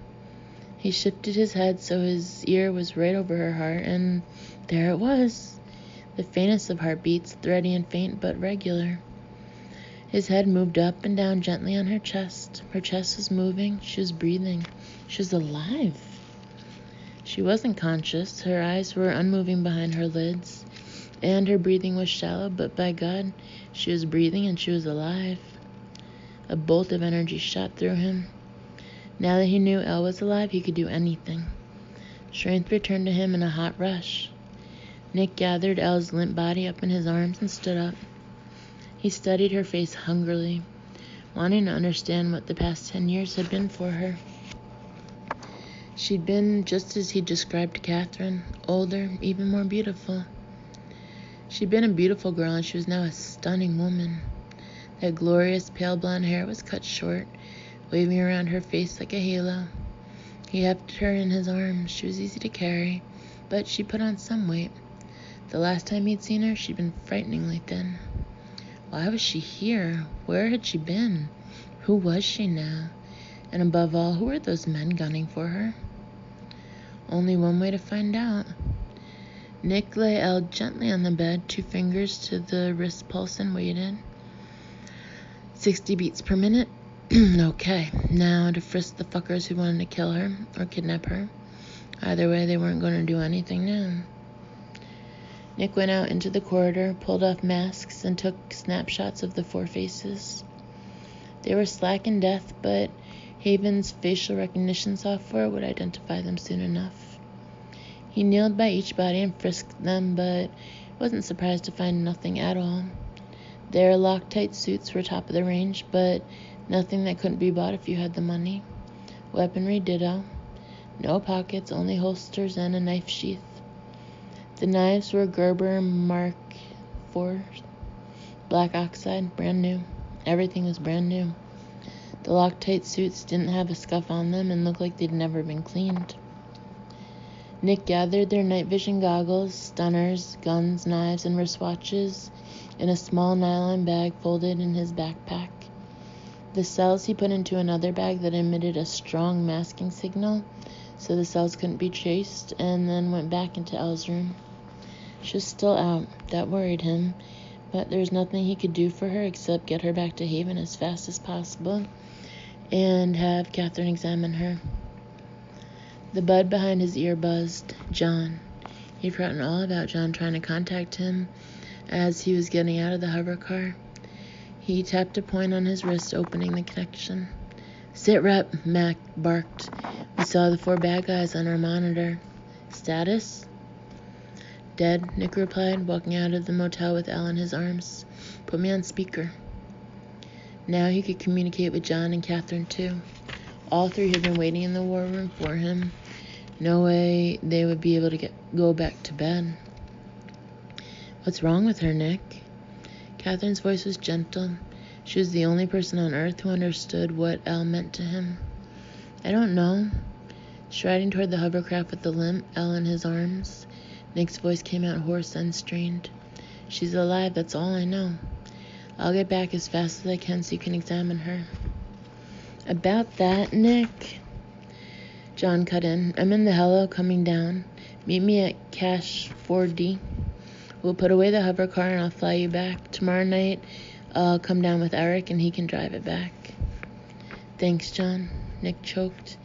He shifted his head so his ear was right over her heart, and there it was. The faintest of heartbeats, thready and faint but regular. His head moved up and down gently on her chest. Her chest was moving. She was breathing. She was alive. She wasn't conscious. Her eyes were unmoving behind her lids, and her breathing was shallow, but by God, she was breathing and she was alive. A bolt of energy shot through him. Now that he knew Elle was alive, he could do anything. Strength returned to him in a hot rush. Nick gathered Elle's limp body up in his arms and stood up. He studied her face hungrily, wanting to understand what the past 10 years had been for her. She'd been just as he described to Catherine, older, even more beautiful. She'd been a beautiful girl, and she was now a stunning woman. That glorious pale blonde hair was cut short, waving around her face like a halo. He hefted her in his arms. She was easy to carry, but she put on some weight. The last time he'd seen her, she'd been frighteningly thin. Why was she here? Where had she been? Who was she now? And above all, who were those men gunning for her? Only one way to find out. Nick lay Elle gently on the bed, 2 fingers to the wrist pulse, and waited. 60 beats per minute. Okay, now to frisk the fuckers who wanted to kill her or kidnap her. Either way, they weren't going to do anything now. Nick went out into the corridor, pulled off masks, and took snapshots of the 4 faces. They were slack in death, but Haven's facial recognition software would identify them soon enough. He kneeled by each body and frisked them, but wasn't surprised to find nothing at all. Their Loctite suits were top of the range, but nothing that couldn't be bought if you had the money. Weaponry ditto. No pockets, only holsters and a knife sheath. The knives were Gerber Mark IV, black oxide, brand new. Everything was brand new. The Loctite suits didn't have a scuff on them and looked like they'd never been cleaned. Nick gathered their night vision goggles, stunners, guns, knives, and wristwatches in a small nylon bag folded in his backpack. The cells he put into another bag that emitted a strong masking signal so the cells couldn't be traced, and then went back into Elle's room. She was still out. That worried him, but there was nothing he could do for her except get her back to Haven as fast as possible and have Catherine examine her. The bud behind his ear buzzed. John. He'd forgotten all about John trying to contact him as he was getting out of the hover car. He tapped a point on his wrist, opening the connection. Sit rep, Mac barked. We saw the 4 bad guys on our monitor. Status? Dead, Nick replied, walking out of the motel with Elle in his arms. Put me on speaker. Now he could communicate with John and Catherine too. All 3 had been waiting in the war room for him. No way they would be able to go back to bed. What's wrong with her, Nick? Catherine's voice was gentle. She was the only person on Earth who understood what Elle meant to him. I don't know. Striding toward the hovercraft with the limp Elle in his arms, Nick's voice came out hoarse and strained. She's alive, that's all I know. I'll get back as fast as I can so you can examine her. About that, Nick? John cut in. I'm in the helo coming down. Meet me at Cache 4D. We'll put away the hover car and I'll fly you back. Tomorrow night, I'll come down with Eric and he can drive it back. Thanks, John. Nick choked.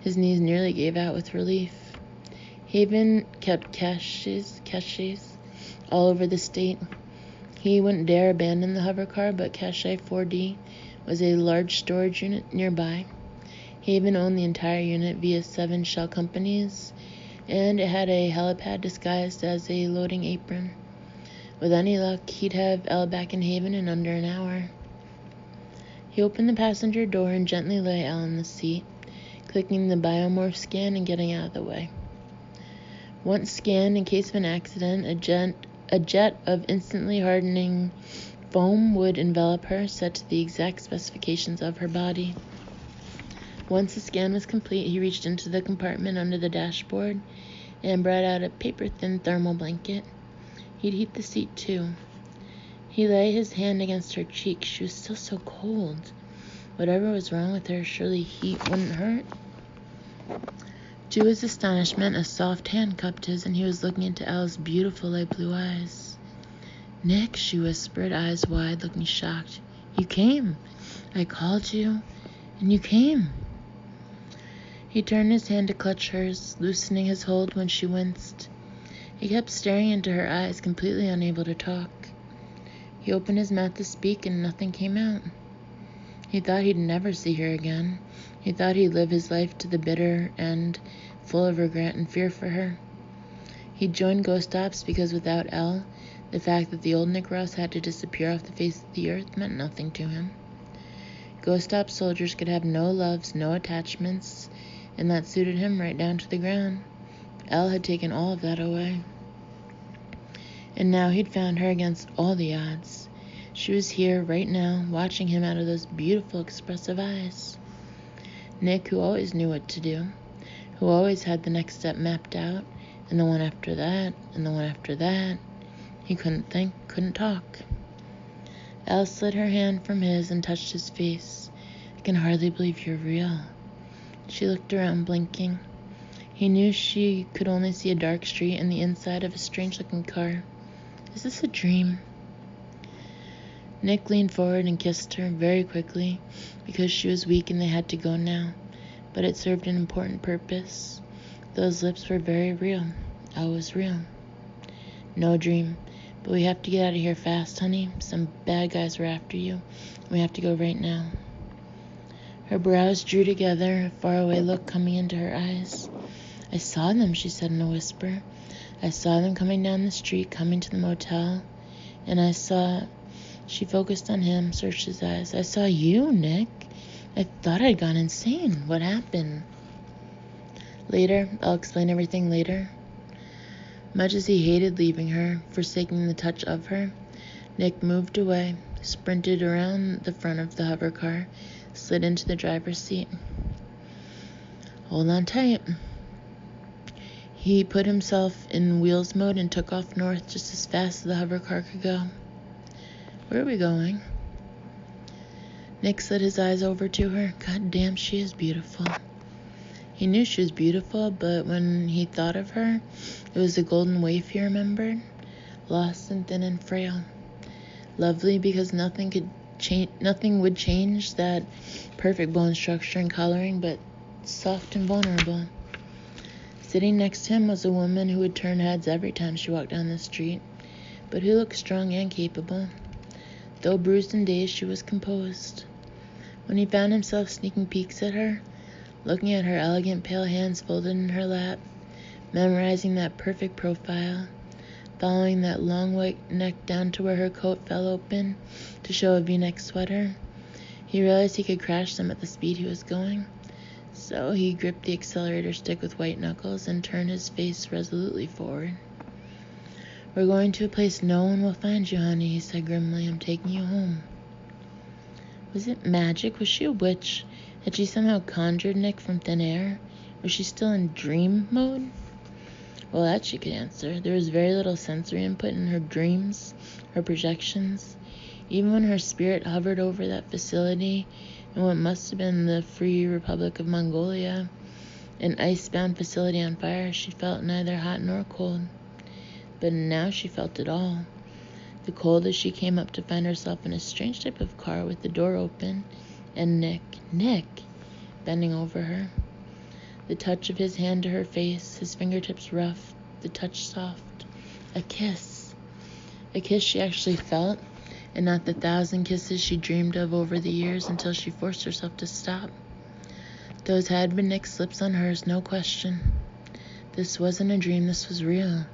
His knees nearly gave out with relief. Haven kept caches all over the state. He wouldn't dare abandon the hover car, but Cache 4D was a large storage unit nearby. Haven owned the entire unit via 7 shell companies, and it had a helipad disguised as a loading apron. With any luck, he'd have Elle back in Haven in under an hour. He opened the passenger door and gently lay Elle in the seat, clicking the biomorph scan and getting out of the way. Once scanned, in case of an accident, a jet of instantly hardening foam would envelop her, set to the exact specifications of her body. Once the scan was complete, he reached into the compartment under the dashboard and brought out a paper-thin thermal blanket. He'd heat the seat, too. He lay his hand against her cheek. She was still so cold. Whatever was wrong with her, surely heat wouldn't hurt. To his astonishment, a soft hand cupped his, and he was looking into Elle's beautiful light blue eyes. Nick, she whispered, eyes wide, looking shocked. You came. I called you, and you came. He turned his hand to clutch hers, loosening his hold when she winced. He kept staring into her eyes, completely unable to talk. He opened his mouth to speak, and nothing came out. He thought he'd never see her again. He thought he'd live his life to the bitter end, full of regret and fear for her. He'd joined Ghost Ops because without Elle, the fact that the old Nick Ross had to disappear off the face of the earth meant nothing to him. Ghost Ops soldiers could have no loves, no attachments, and that suited him right down to the ground. Elle had taken all of that away. And now he'd found her against all the odds. She was here right now, watching him out of those beautiful, expressive eyes. Nick, who always knew what to do, who always had the next step mapped out, and the one after that, and the one after that. He couldn't think, couldn't talk. Elle slid her hand from his and touched his face. I can hardly believe you're real. She looked around, blinking. He knew she could only see a dark street and the inside of a strange-looking car. Is this a dream? Nick leaned forward and kissed her very quickly because she was weak and they had to go now. But it served an important purpose. Those lips were very real. I was real. No dream. But we have to get out of here fast, honey. Some bad guys were after you. We have to go right now. Her brows drew together, a faraway look coming into her eyes. I saw them, she said in a whisper. I saw them coming down the street, coming to the motel. And I saw... She focused on him, searched his eyes. I saw you, Nick. I thought I'd gone insane. What happened? Later. I'll explain everything later. Much as he hated leaving her, forsaking the touch of her, Nick moved away, sprinted around the front of the hover car, slid into the driver's seat. Hold on tight. He put himself in wheels mode and took off north just as fast as the hover car could go. Where are we going? Nick slid his eyes over to her. God damn, she is beautiful. He knew she was beautiful, but when he thought of her, it was the golden waif he remembered, lost and thin and frail. Lovely because nothing would change that perfect bone structure and coloring, but soft and vulnerable. Sitting next to him was a woman who would turn heads every time she walked down the street, but who looked strong and capable. Though bruised and dazed, she was composed. When he found himself sneaking peeks at her, looking at her elegant pale hands folded in her lap, memorizing that perfect profile, following that long white neck down to where her coat fell open to show a V-neck sweater, he realized he could crash them at the speed he was going. So he gripped the accelerator stick with white knuckles and turned his face resolutely forward. We're going to a place no one will find you, honey, he said grimly. I'm taking you home. Was it magic? Was she a witch? Had she somehow conjured Nick from thin air? Was she still in dream mode? Well, that she could answer. There was very little sensory input in her dreams, her projections. Even when her spirit hovered over that facility in what must have been the Free Republic of Mongolia, an ice-bound facility on fire, she felt neither hot nor cold. But now she felt it all. The cold as she came up to find herself in a strange type of car with the door open, and Nick, bending over her. The touch of his hand to her face, his fingertips rough, the touch soft. A kiss. A kiss she actually felt, and not the 1,000 kisses she dreamed of over the years until she forced herself to stop. Those had been Nick's lips on hers, no question. This wasn't a dream, this was real.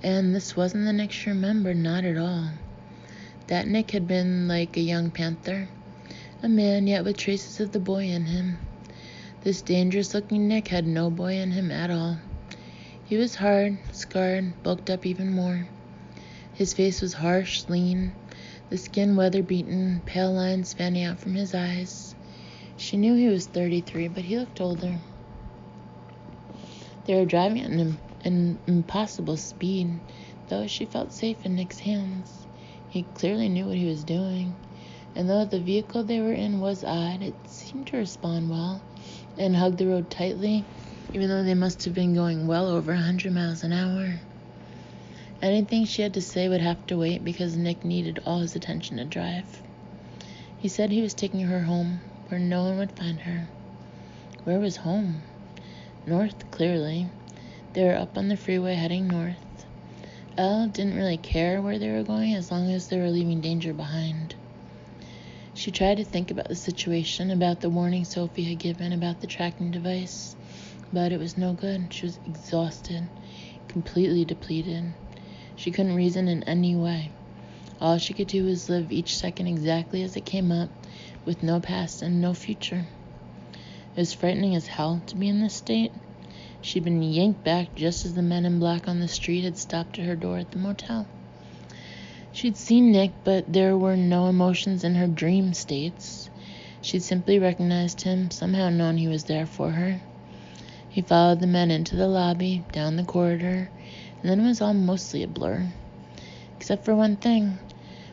And this wasn't the Nick she remembered, not at all. That Nick had been like a young panther, a man yet with traces of the boy in him. This dangerous-looking Nick had no boy in him at all. He was hard, scarred, bulked up even more. His face was harsh, lean, the skin weather-beaten, pale lines fanning out from his eyes. She knew he was 33, but he looked older. They were driving at an impossible speed, though she felt safe in Nick's hands. He clearly knew what he was doing, and though the vehicle they were in was odd, it seemed to respond well and hugged the road tightly, even though they must have been going well over 100 miles an hour. Anything she had to say would have to wait because Nick needed all his attention to drive. He said he was taking her home, where no one would find her. Where was home? North, clearly. They were up on the freeway heading north. Elle didn't really care where they were going as long as they were leaving danger behind. She tried to think about the situation, about the warning Sophie had given, about the tracking device, but it was no good. She was exhausted, completely depleted. She couldn't reason in any way. All she could do was live each second exactly as it came up, with no past and no future. It was frightening as hell to be in this state. She'd been yanked back just as the men in black on the street had stopped at her door at the motel. She'd seen Nick, but there were no emotions in her dream states. She'd simply recognized him, somehow known he was there for her. He followed the men into the lobby, down the corridor, and then it was all mostly a blur. Except for one thing.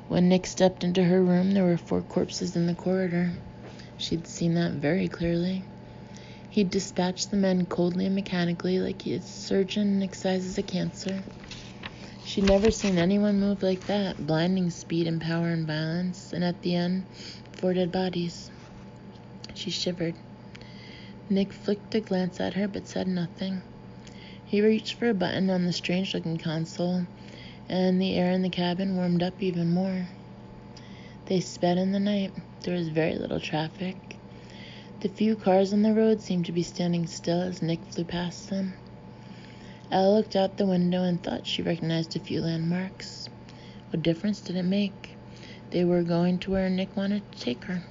When Nick stepped into her room, there were 4 corpses in the corridor. She'd seen that very clearly. He'd dispatched the men coldly and mechanically, like a surgeon excises a cancer. She'd never seen anyone move like that, blinding speed and power and violence, and at the end, 4 dead bodies. She shivered. Nick flicked a glance at her, but said nothing. He reached for a button on the strange-looking console, and the air in the cabin warmed up even more. They sped in the night. There was very little traffic. The few cars on the road seemed to be standing still as Nick flew past them. Elle looked out the window and thought she recognized a few landmarks. What difference did it make? They were going to where Nick wanted to take her.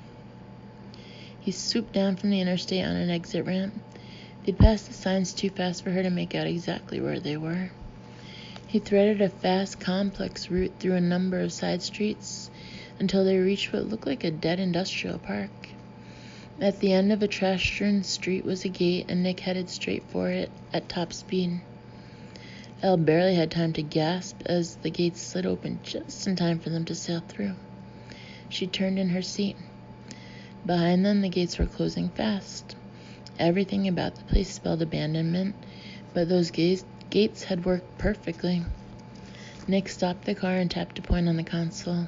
He swooped down from the interstate on an exit ramp. They'd passed the signs too fast for her to make out exactly where they were. He threaded a fast, complex route through a number of side streets until they reached what looked like a dead industrial park. At the end of a trash-strewn street was a gate, and Nick headed straight for it at top speed. Elle barely had time to gasp as the gates slid open just in time for them to sail through. She turned in her seat. Behind them, the gates were closing fast. Everything about the place spelled abandonment, but those gates had worked perfectly. Nick stopped the car and tapped a point on the console.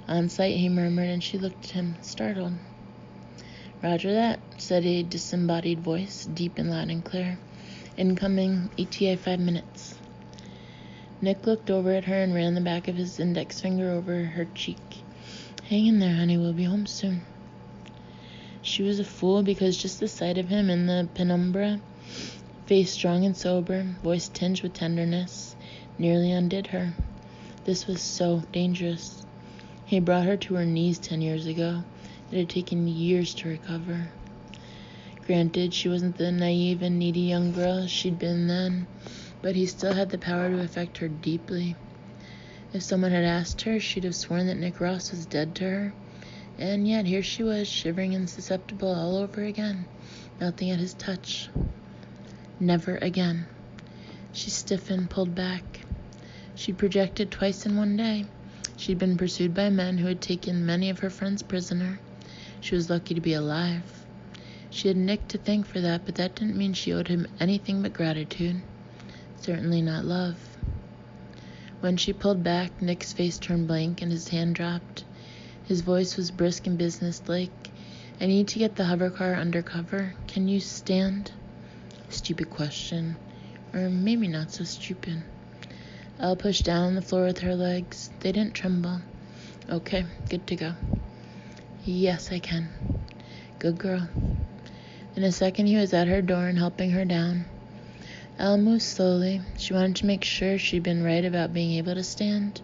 On sight, he murmured, and she looked at him, startled. "Roger that," said a disembodied voice, deep and loud and clear. "Incoming ETA 5 minutes. Nick looked over at her and ran the back of his index finger over her cheek. "Hang in there, honey, we'll be home soon." She was a fool because just the sight of him in the penumbra, face strong and sober, voice tinged with tenderness, nearly undid her. This was so dangerous. He brought her to her knees 10 years ago. It had taken years to recover. Granted, she wasn't the naive and needy young girl she'd been then, but he still had the power to affect her deeply. If someone had asked her, she'd have sworn that Nick Ross was dead to her. And yet here she was, shivering and susceptible all over again, melting at his touch. Never again. She stiffened, pulled back. She'd projected twice in one day. She'd been pursued by men who had taken many of her friends prisoner. She was lucky to be alive. She had Nick to thank for that, but that didn't mean she owed him anything but gratitude. Certainly not love. When she pulled back, Nick's face turned blank and his hand dropped. His voice was brisk and businesslike. "I need to get the hover car under cover. Can you stand?" Stupid question. Or maybe not so stupid. Elle pushed down on the floor with her legs. They didn't tremble. "Okay, good to go." "Yes, I can." "Good girl." In a second, he was at her door and helping her down. Elle moved slowly. She wanted to make sure she'd been right about being able to stand.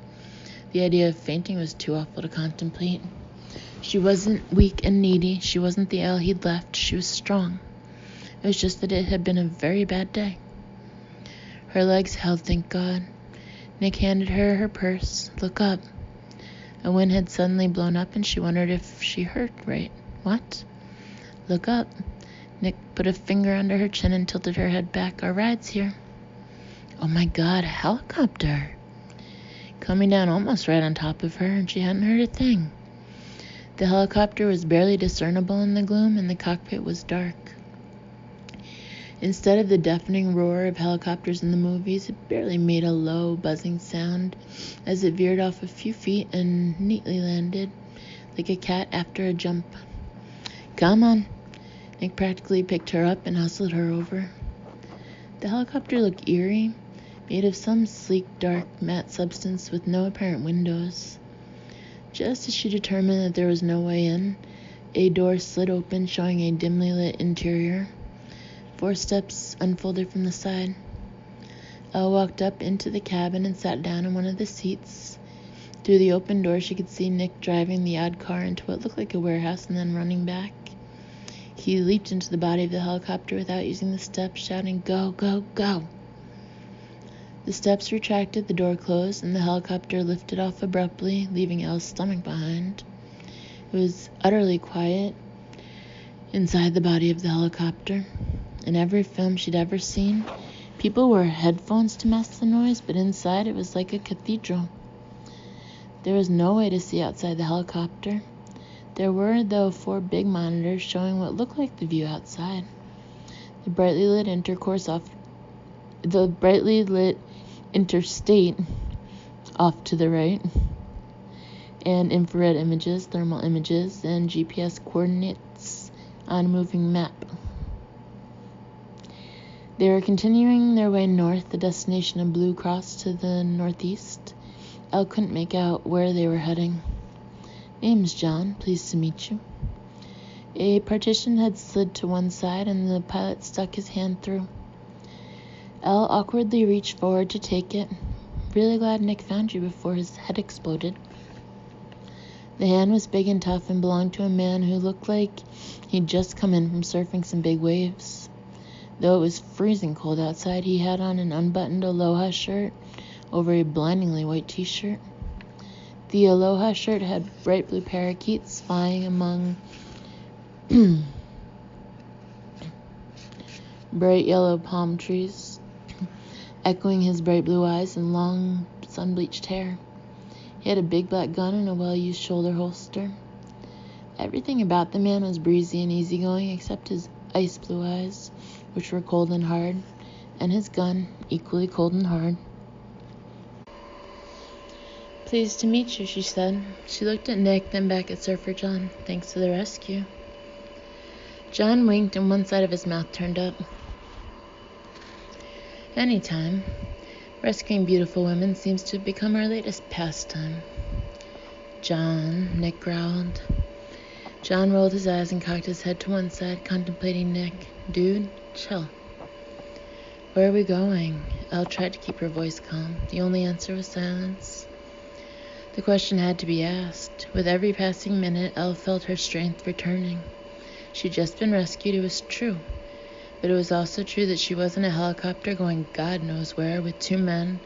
The idea of fainting was too awful to contemplate. She wasn't weak and needy. She wasn't the Elle he'd left. She was strong. It was just that it had been a very bad day. Her legs held, thank God. Nick handed her her purse. "Look up." A wind had suddenly blown up, and she wondered if she heard right. "What?" "Look up." Nick put a finger under her chin and tilted her head back. "Our ride's here." Oh my God, a helicopter! Coming down almost right on top of her, and she hadn't heard a thing. The helicopter was barely discernible in the gloom, and the cockpit was dark. Instead of the deafening roar of helicopters in the movies, it barely made a low, buzzing sound as it veered off a few feet and neatly landed, like a cat after a jump. "Come on." Nick practically picked her up and hustled her over. The helicopter looked eerie, made of some sleek, dark, matte substance with no apparent windows. Just as she determined that there was no way in, a door slid open, showing a dimly lit interior. 4 steps unfolded from the side. Elle walked up into the cabin and sat down in one of the seats. Through the open door, she could see Nick driving the odd car into what looked like a warehouse and then running back. He leaped into the body of the helicopter without using the steps, shouting, "Go, go, go!" The steps retracted, the door closed, and the helicopter lifted off abruptly, leaving Elle's stomach behind. It was utterly quiet inside the body of the helicopter. In every film she'd ever seen, people wore headphones to mask the noise, but inside it was like a cathedral. There was no way to see outside the helicopter. There were, though, 4 big monitors showing what looked like the view outside. The brightly lit interstate off to the right, and infrared images, thermal images, and GPS coordinates on a moving map. They were continuing their way north, the destination of Blue Cross to the northeast. Elle couldn't make out where they were heading. "Name's John. Pleased to meet you." A partition had slid to one side, and the pilot stuck his hand through. Elle awkwardly reached forward to take it. "Really glad Nick found you before his head exploded." The hand was big and tough and belonged to a man who looked like he'd just come in from surfing some big waves. Though it was freezing cold outside, he had on an unbuttoned Aloha shirt over a blindingly white t-shirt. The Aloha shirt had bright blue parakeets flying among bright yellow palm trees, echoing his bright blue eyes and long sun-bleached hair. He had a big black gun and a well-used shoulder holster. Everything about the man was breezy and easygoing except his ice blue eyes, which were cold and hard, and his gun, equally cold and hard. "Pleased to meet you," she said. She looked at Nick, then back at Surfer John. "Thanks for the rescue." John winked, and one side of his mouth turned up. "Anytime. Rescuing beautiful women seems to have become our latest pastime." "John," Nick growled. John rolled his eyes and cocked his head to one side, contemplating Nick. "Dude, chill." "Where are we going?" Elle tried to keep her voice calm. The only answer was silence. The question had to be asked. With every passing minute, Elle felt her strength returning. She'd just been rescued, it was true. But it was also true that she was in a helicopter going God knows where with 2 men,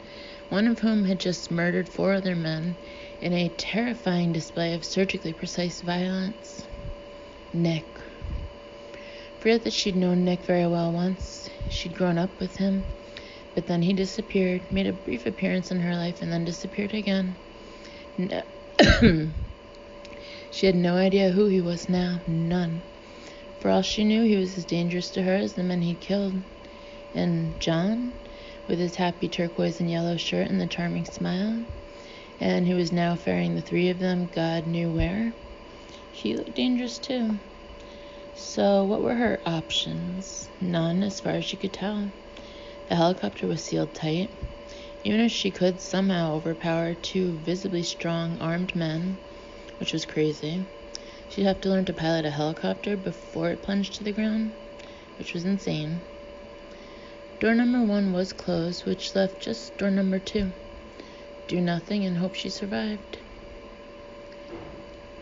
one of whom had just murdered 4 other men in a terrifying display of surgically precise violence. Nick. Forget that she'd known Nick very well once. She'd grown up with him. But then he disappeared, made a brief appearance in her life, and then disappeared again. She had no idea who he was now. None. For all she knew, he was as dangerous to her as the men he'd killed. And John, with his happy turquoise and yellow shirt and the charming smile, and who was now ferrying the 3 of them God knew where, he looked dangerous too. So what were her options? None, as far as she could tell. The helicopter was sealed tight. Even if she could somehow overpower 2 visibly strong armed men, which was crazy, she'd have to learn to pilot a helicopter before it plunged to the ground, which was insane. Door number 1 was closed, which left just door number 2. Do nothing and hope she survived.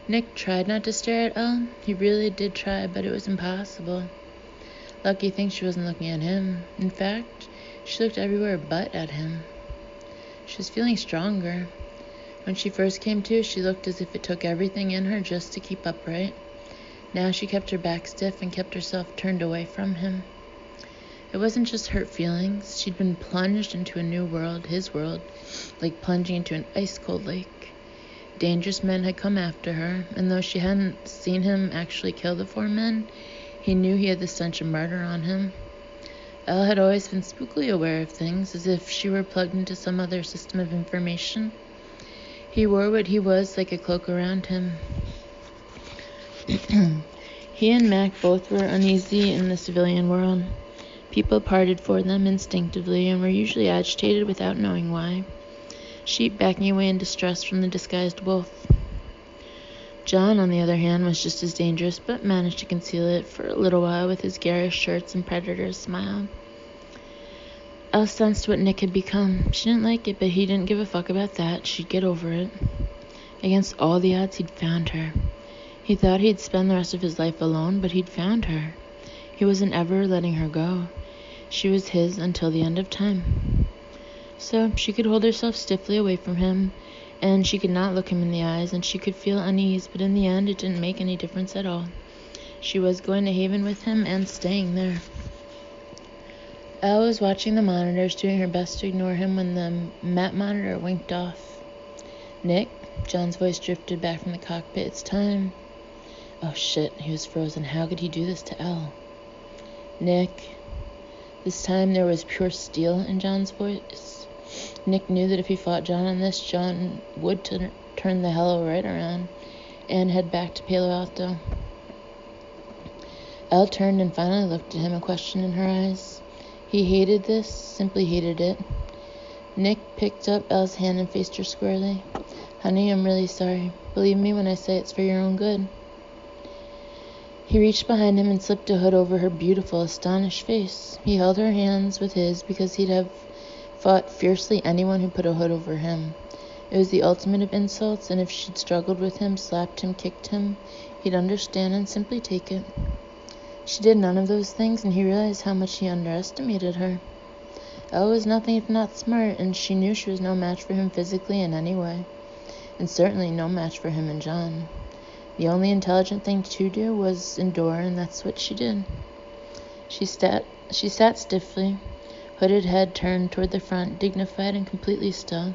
Nick tried not to stare at Elle. He really did try, but it was impossible. Lucky thing she wasn't looking at him. In fact, she looked everywhere but at him. She was feeling stronger. When she first came to, she looked as if it took everything in her just to keep upright. Now she kept her back stiff and kept herself turned away from him. It wasn't just hurt feelings. She'd been plunged into a new world, his world, like plunging into an ice-cold lake. Dangerous men had come after her, and though she hadn't seen him actually kill the 4 men, he knew he had the stench of murder on him. Elle had always been spookily aware of things, as if she were plugged into some other system of information. He wore what he was like a cloak around him. He and Mac both were uneasy in the civilian world. People parted for them instinctively and were usually agitated without knowing why. Sheep backing away in distress from the disguised wolf. John, on the other hand, was just as dangerous, but managed to conceal it for a little while with his garish shirts and predator's smile. Elle sensed what Nick had become. She didn't like it, but he didn't give a fuck about that. She'd get over it. Against all the odds, he'd found her. He thought he'd spend the rest of his life alone, but he'd found her. He wasn't ever letting her go. She was his until the end of time. So she could hold herself stiffly away from him, and she could not look him in the eyes, and she could feel unease, but in the end it didn't make any difference at all. She was going to Haven with him and staying there. Elle was watching the monitors, doing her best to ignore him when the map monitor winked off. "Nick?" John's voice drifted back from the cockpit. It's time. Oh shit, he was frozen. How could he do this to Elle? Nick. This time there was pure steel in John's voice. Nick knew that if he fought John on this, John would turn the hello right around and head back to Palo Alto. Elle turned and finally looked at him, a question in her eyes. He hated this, simply hated it. Nick picked up Elle's hand and faced her squarely. Honey, I'm really sorry. Believe me when I say it's for your own good. He reached behind him and slipped a hood over her beautiful, astonished face. He held her hands with his because he'd have fought fiercely anyone who put a hood over him. It was the ultimate of insults, and if she'd struggled with him, slapped him, kicked him, he'd understand and simply take it. She did none of those things, and he realized how much he underestimated her. Elle was nothing if not smart, and she knew she was no match for him physically in any way, and certainly no match for him and John. The only intelligent thing to do was endure, and that's what she did. She sat stiffly, hooded head turned toward the front, dignified and completely still.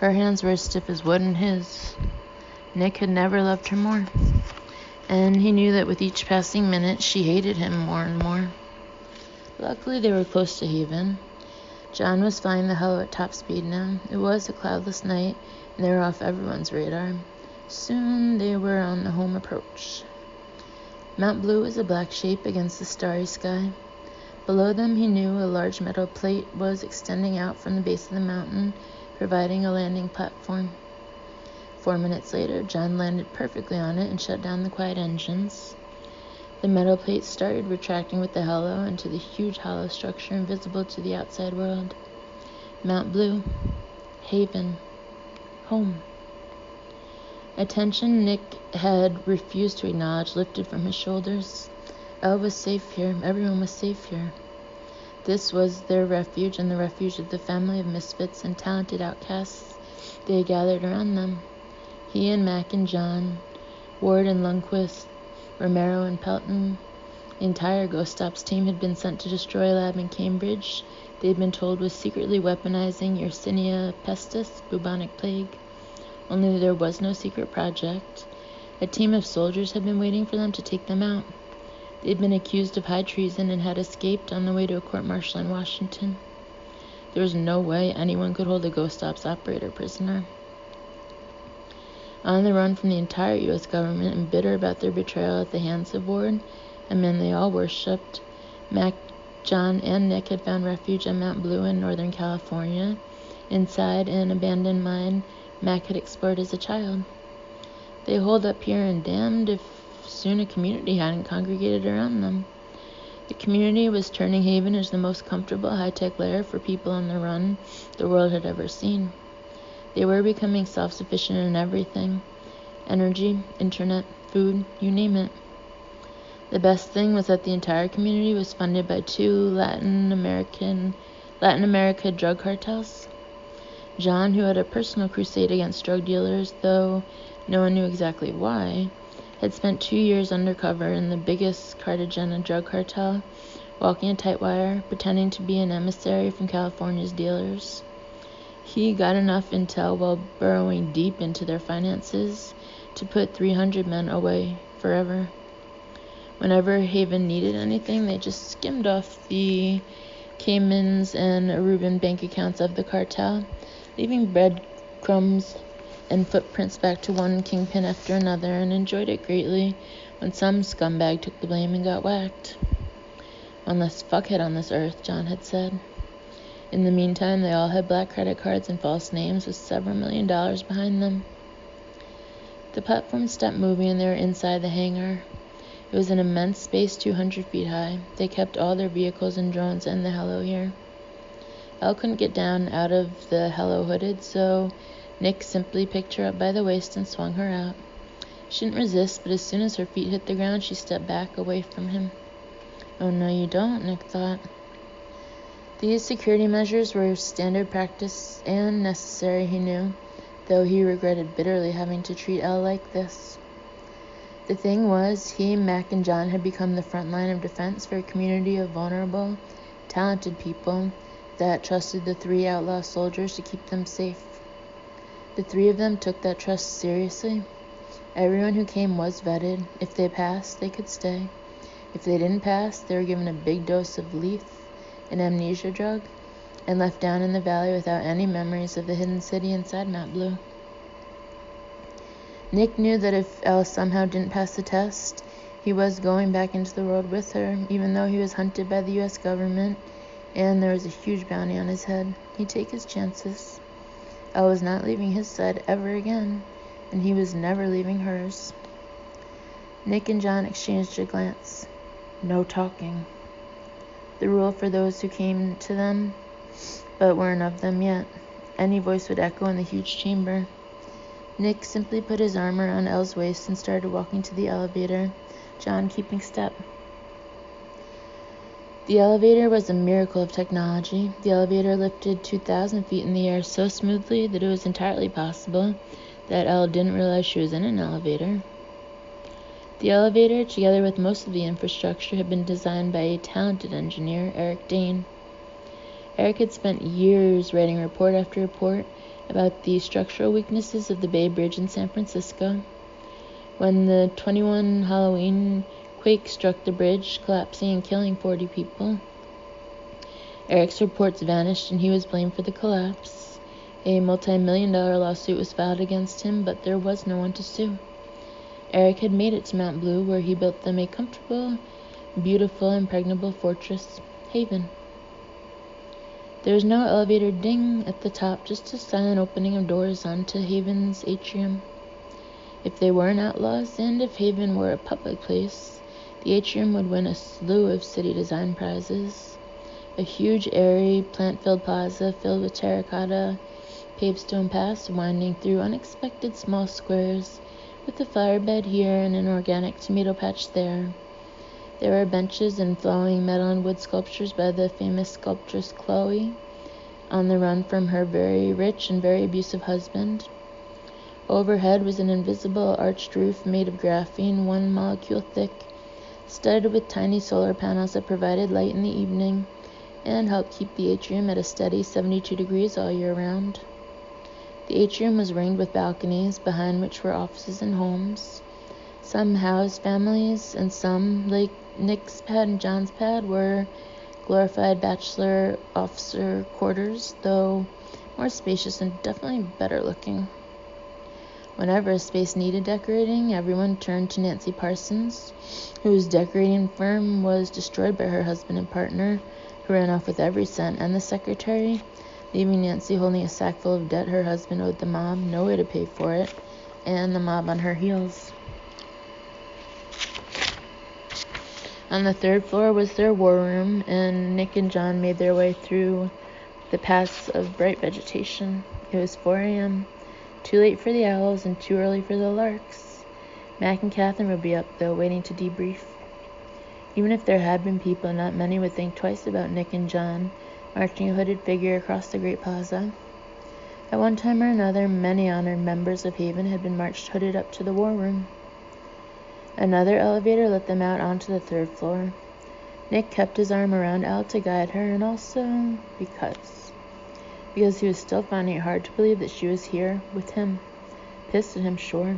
Her hands were as stiff as wood in his. Nick had never loved her more, and he knew that with each passing minute she hated him more and more. Luckily they were close to Haven. John was flying the hello at top speed now. It was a cloudless night, and they were off everyone's radar. Soon they were on the home approach. Mount Blue was a black shape against the starry sky. Below them, he knew a large metal plate was extending out from the base of the mountain, providing a landing platform. 4 minutes later, John landed perfectly on it and shut down the quiet engines. The metal plate started retracting with the hello into the huge hollow structure invisible to the outside world. Mount Blue. Haven. Home. A tension Nick had refused to acknowledge lifted from his shoulders. Elle was safe here. Everyone was safe here. This was their refuge and the refuge of the family of misfits and talented outcasts they had gathered around them. He and Mac and John, Ward and Lundquist, Romero and Pelton. The entire Ghost Ops team had been sent to destroy a lab in Cambridge they had been told was secretly weaponizing Yersinia pestis, bubonic plague. Only there was no secret project. A team of soldiers had been waiting for them to take them out. They had been accused of high treason and had escaped on the way to a court-martial in Washington. There was no way anyone could hold a Ghost Ops operator prisoner. On the run from the entire U.S. government and bitter about their betrayal at the hands of Ward, a man they all worshipped, Mac, John, and Nick had found refuge on Mount Blue in Northern California, inside an abandoned mine Mac had explored as a child. They holed up here and damned if soon a community hadn't congregated around them. The community was turning Haven as the most comfortable high-tech lair for people on the run the world had ever seen. They were becoming self-sufficient in everything. Energy, internet, food, you name it. The best thing was that the entire community was funded by 2 Latin America drug cartels. John, who had a personal crusade against drug dealers, though no one knew exactly why, had spent 2 years undercover in the biggest Cartagena drug cartel, walking a tight wire, pretending to be an emissary from California's dealers. He got enough intel while burrowing deep into their finances to put 300 men away forever. Whenever Haven needed anything, they just skimmed off the Caymans and Aruban bank accounts of the cartel, leaving breadcrumbs and footprints back to one kingpin after another, and enjoyed it greatly when some scumbag took the blame and got whacked. One less fuckhead on this earth, John had said. In the meantime, they all had black credit cards and false names with several $1 million behind them. The platform stopped moving and they were inside the hangar. It was an immense space 200 feet high. They kept all their vehicles and drones and the hello here. Elle couldn't get down out of the hello hooded, so Nick simply picked her up by the waist and swung her out. She didn't resist, but as soon as her feet hit the ground, she stepped back away from him. Oh, no, you don't, Nick thought. These security measures were standard practice and necessary, he knew, though he regretted bitterly having to treat Elle like this. The thing was, he, Mac, and John had become the front line of defense for a community of vulnerable, talented people that trusted the 3 outlaw soldiers to keep them safe. The three of them took that trust seriously. Everyone who came was vetted. If they passed, they could stay. If they didn't pass, they were given a big dose of Leaf, an amnesia drug, and left down in the valley without any memories of the hidden city inside Mount Blue. Nick knew that if Alice somehow didn't pass the test, he was going back into the world with her, even though he was hunted by the U.S. government and there was a huge bounty on his head. He'd take his chances. Elle was not leaving his side ever again, and he was never leaving hers. Nick and John exchanged a glance. No talking. The rule for those who came to them, but weren't of them yet. Any voice would echo in the huge chamber. Nick simply put his arm around Elle's waist and started walking to the elevator, John keeping step. The elevator was a miracle of technology. The elevator lifted 2,000 feet in the air so smoothly that it was entirely possible that Elle didn't realize she was in an elevator. The elevator, together with most of the infrastructure, had been designed by a talented engineer, Eric Dane. Eric had spent years writing report after report about the structural weaknesses of the Bay Bridge in San Francisco. When the 21 Halloween quake struck the bridge, collapsing and killing 40 people, Eric's reports vanished and he was blamed for the collapse. A multi-million-dollar lawsuit was filed against him, but there was no one to sue. Eric had made it to Mount Blue, where he built them a comfortable, beautiful, impregnable fortress, Haven. There was no elevator ding at the top, just a silent opening of doors onto Haven's atrium. If they weren't outlaws, and if Haven were a public place, the atrium would win a slew of city design prizes. A huge, airy, plant-filled plaza filled with terracotta paved stone paths winding through unexpected small squares, with a flower bed here and an organic tomato patch there. There were benches and flowing metal and wood sculptures by the famous sculptress Chloe, on the run from her very rich and very abusive husband. Overhead was an invisible arched roof made of graphene, 1 molecule thick, studded with tiny solar panels that provided light in the evening and helped keep the atrium at a steady 72 degrees all year round. The atrium was ringed with balconies, behind which were offices and homes. Some housed families, and some, like Nick's pad and John's pad, were glorified bachelor officer quarters, though more spacious and definitely better looking. Whenever a space needed decorating, everyone turned to Nancy Parsons, whose decorating firm was destroyed by her husband and partner, who ran off with every cent, and the secretary, leaving Nancy holding a sack full of debt her husband owed the mob, no way to pay for it, and the mob on her heels. On the 3rd floor was their war room, and Nick and John made their way through the paths of bright vegetation. It was 4 a.m., too late for the owls and too early for the larks. Mac and Catherine would be up, though, waiting to debrief. Even if there had been people, not many would think twice about Nick and John marching a hooded figure across the great plaza. At one time or another, many honored members of Haven had been marched hooded up to the war room. Another elevator let them out onto the 3rd floor. Nick kept his arm around Elle to guide her, and also because he was still finding it hard to believe that she was here with him. Pissed at him, sure.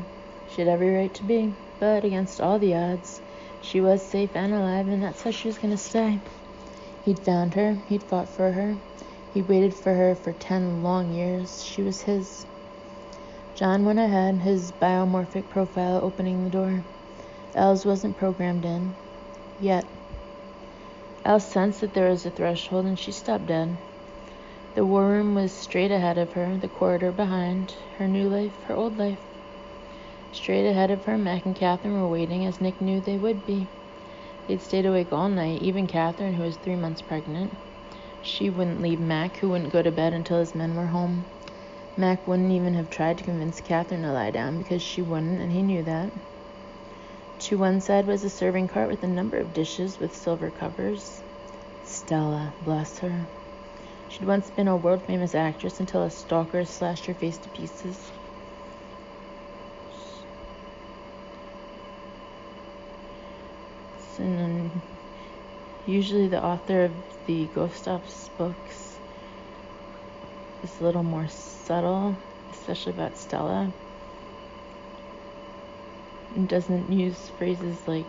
She had every right to be, but against all the odds, she was safe and alive, and that's how she was going to stay. He'd found her. He'd fought for her. He'd waited for her for 10 long years. She was his. John went ahead, his biomorphic profile opening the door. Elle's wasn't programmed in. Yet. Elle sensed that there was a threshold, and she stopped dead. The war room was straight ahead of her, the corridor behind, her new life, her old life. Straight ahead of her, Mac and Catherine were waiting, as Nick knew they would be. They'd stayed awake all night, even Catherine, who was 3 months pregnant. She wouldn't leave Mac, who wouldn't go to bed until his men were home. Mac wouldn't even have tried to convince Catherine to lie down, because she wouldn't, and he knew that. To one side was a serving cart with a number of dishes with silver covers. Stella, bless her. She'd once been a world-famous actress until a stalker slashed her face to pieces. And usually the author of the Ghost Ops books is a little more subtle. This especially about Stella, and doesn't use phrases like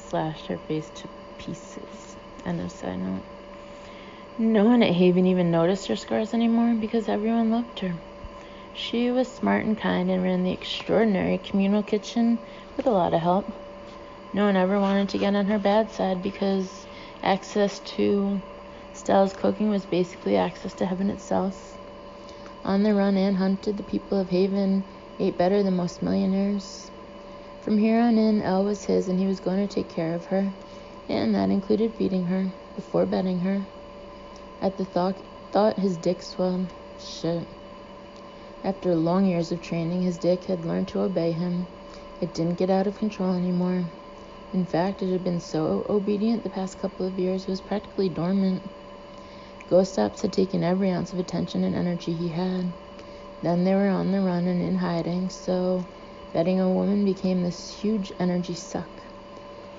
slashed her face to pieces. End of side note. No one at Haven even noticed her scars anymore because everyone loved her. She was smart and kind and ran the extraordinary communal kitchen with a lot of help. No one ever wanted to get on her bad side because access to Stella's cooking was basically access to heaven itself. On the run, Anne hunted. The people of Haven ate better than most millionaires. From here on in, Elle was his, and he was going to take care of her, and that included feeding her before bedding her. At the thought, his dick swelled. Shit. After long years of training, his dick had learned to obey him. It didn't get out of control anymore. In fact, it had been so obedient the past couple of years it was practically dormant. Ghost Ops had taken every ounce of attention and energy he had. Then they were on the run and in hiding, so bedding a woman became this huge energy suck.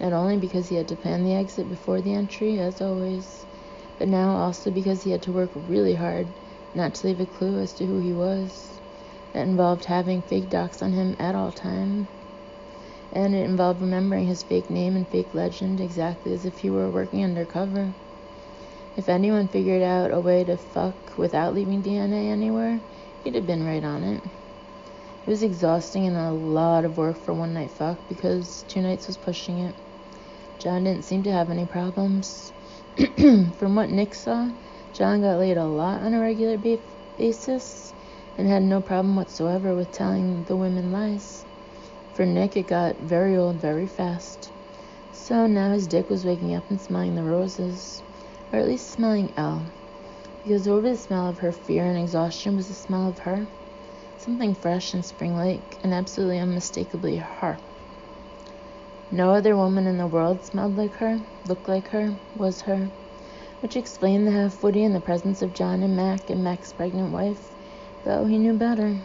Not only because he had to plan the exit before the entry, as always, but now also because he had to work really hard not to leave a clue as to who he was. That involved having fake docs on him at all time, and it involved remembering his fake name and fake legend exactly as if he were working undercover. If anyone figured out a way to fuck without leaving DNA anywhere, he'd have been right on it. It was exhausting and a lot of work for one night fuck because 2 nights was pushing it. John didn't seem to have any problems. From what Nick saw, John got laid a lot on a regular basis and had no problem whatsoever with telling the women lies. For Nick, it got very old very fast. So now his dick was waking up and smelling the roses, or at least smelling Elle, because over the smell of her fear and exhaustion was the smell of her, something fresh and spring-like and absolutely unmistakably her. No other woman in the world smelled like her, looked like her, was her, which explained the half-witty in the presence of John and Mac's pregnant wife, though he knew better.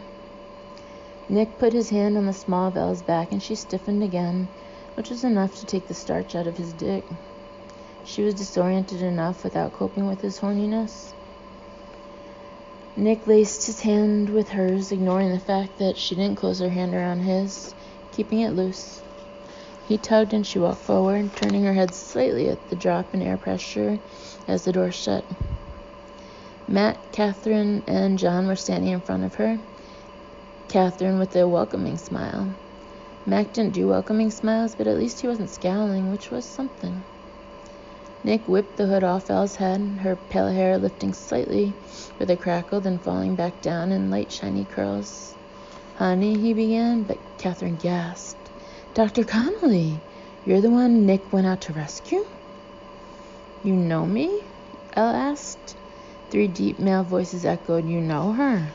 Nick put his hand on the small of Elle's back, and she stiffened again, which was enough to take the starch out of his dick. She was disoriented enough without coping with his horniness. Nick laced his hand with hers, ignoring the fact that she didn't close her hand around his, keeping it loose. He tugged and she walked forward, turning her head slightly at the drop in air pressure as the door shut. Matt, Catherine, and John were standing in front of her, Catherine with a welcoming smile. Mac didn't do welcoming smiles, but at least he wasn't scowling, which was something. Nick whipped the hood off Elle's head, her pale hair lifting slightly with a crackle, then falling back down in light, shiny curls. "Honey," he began, but Catherine gasped. "Dr. Connolly, you're the one Nick went out to rescue?" "You know me?" Elle asked. 3 deep male voices echoed, "You know her?"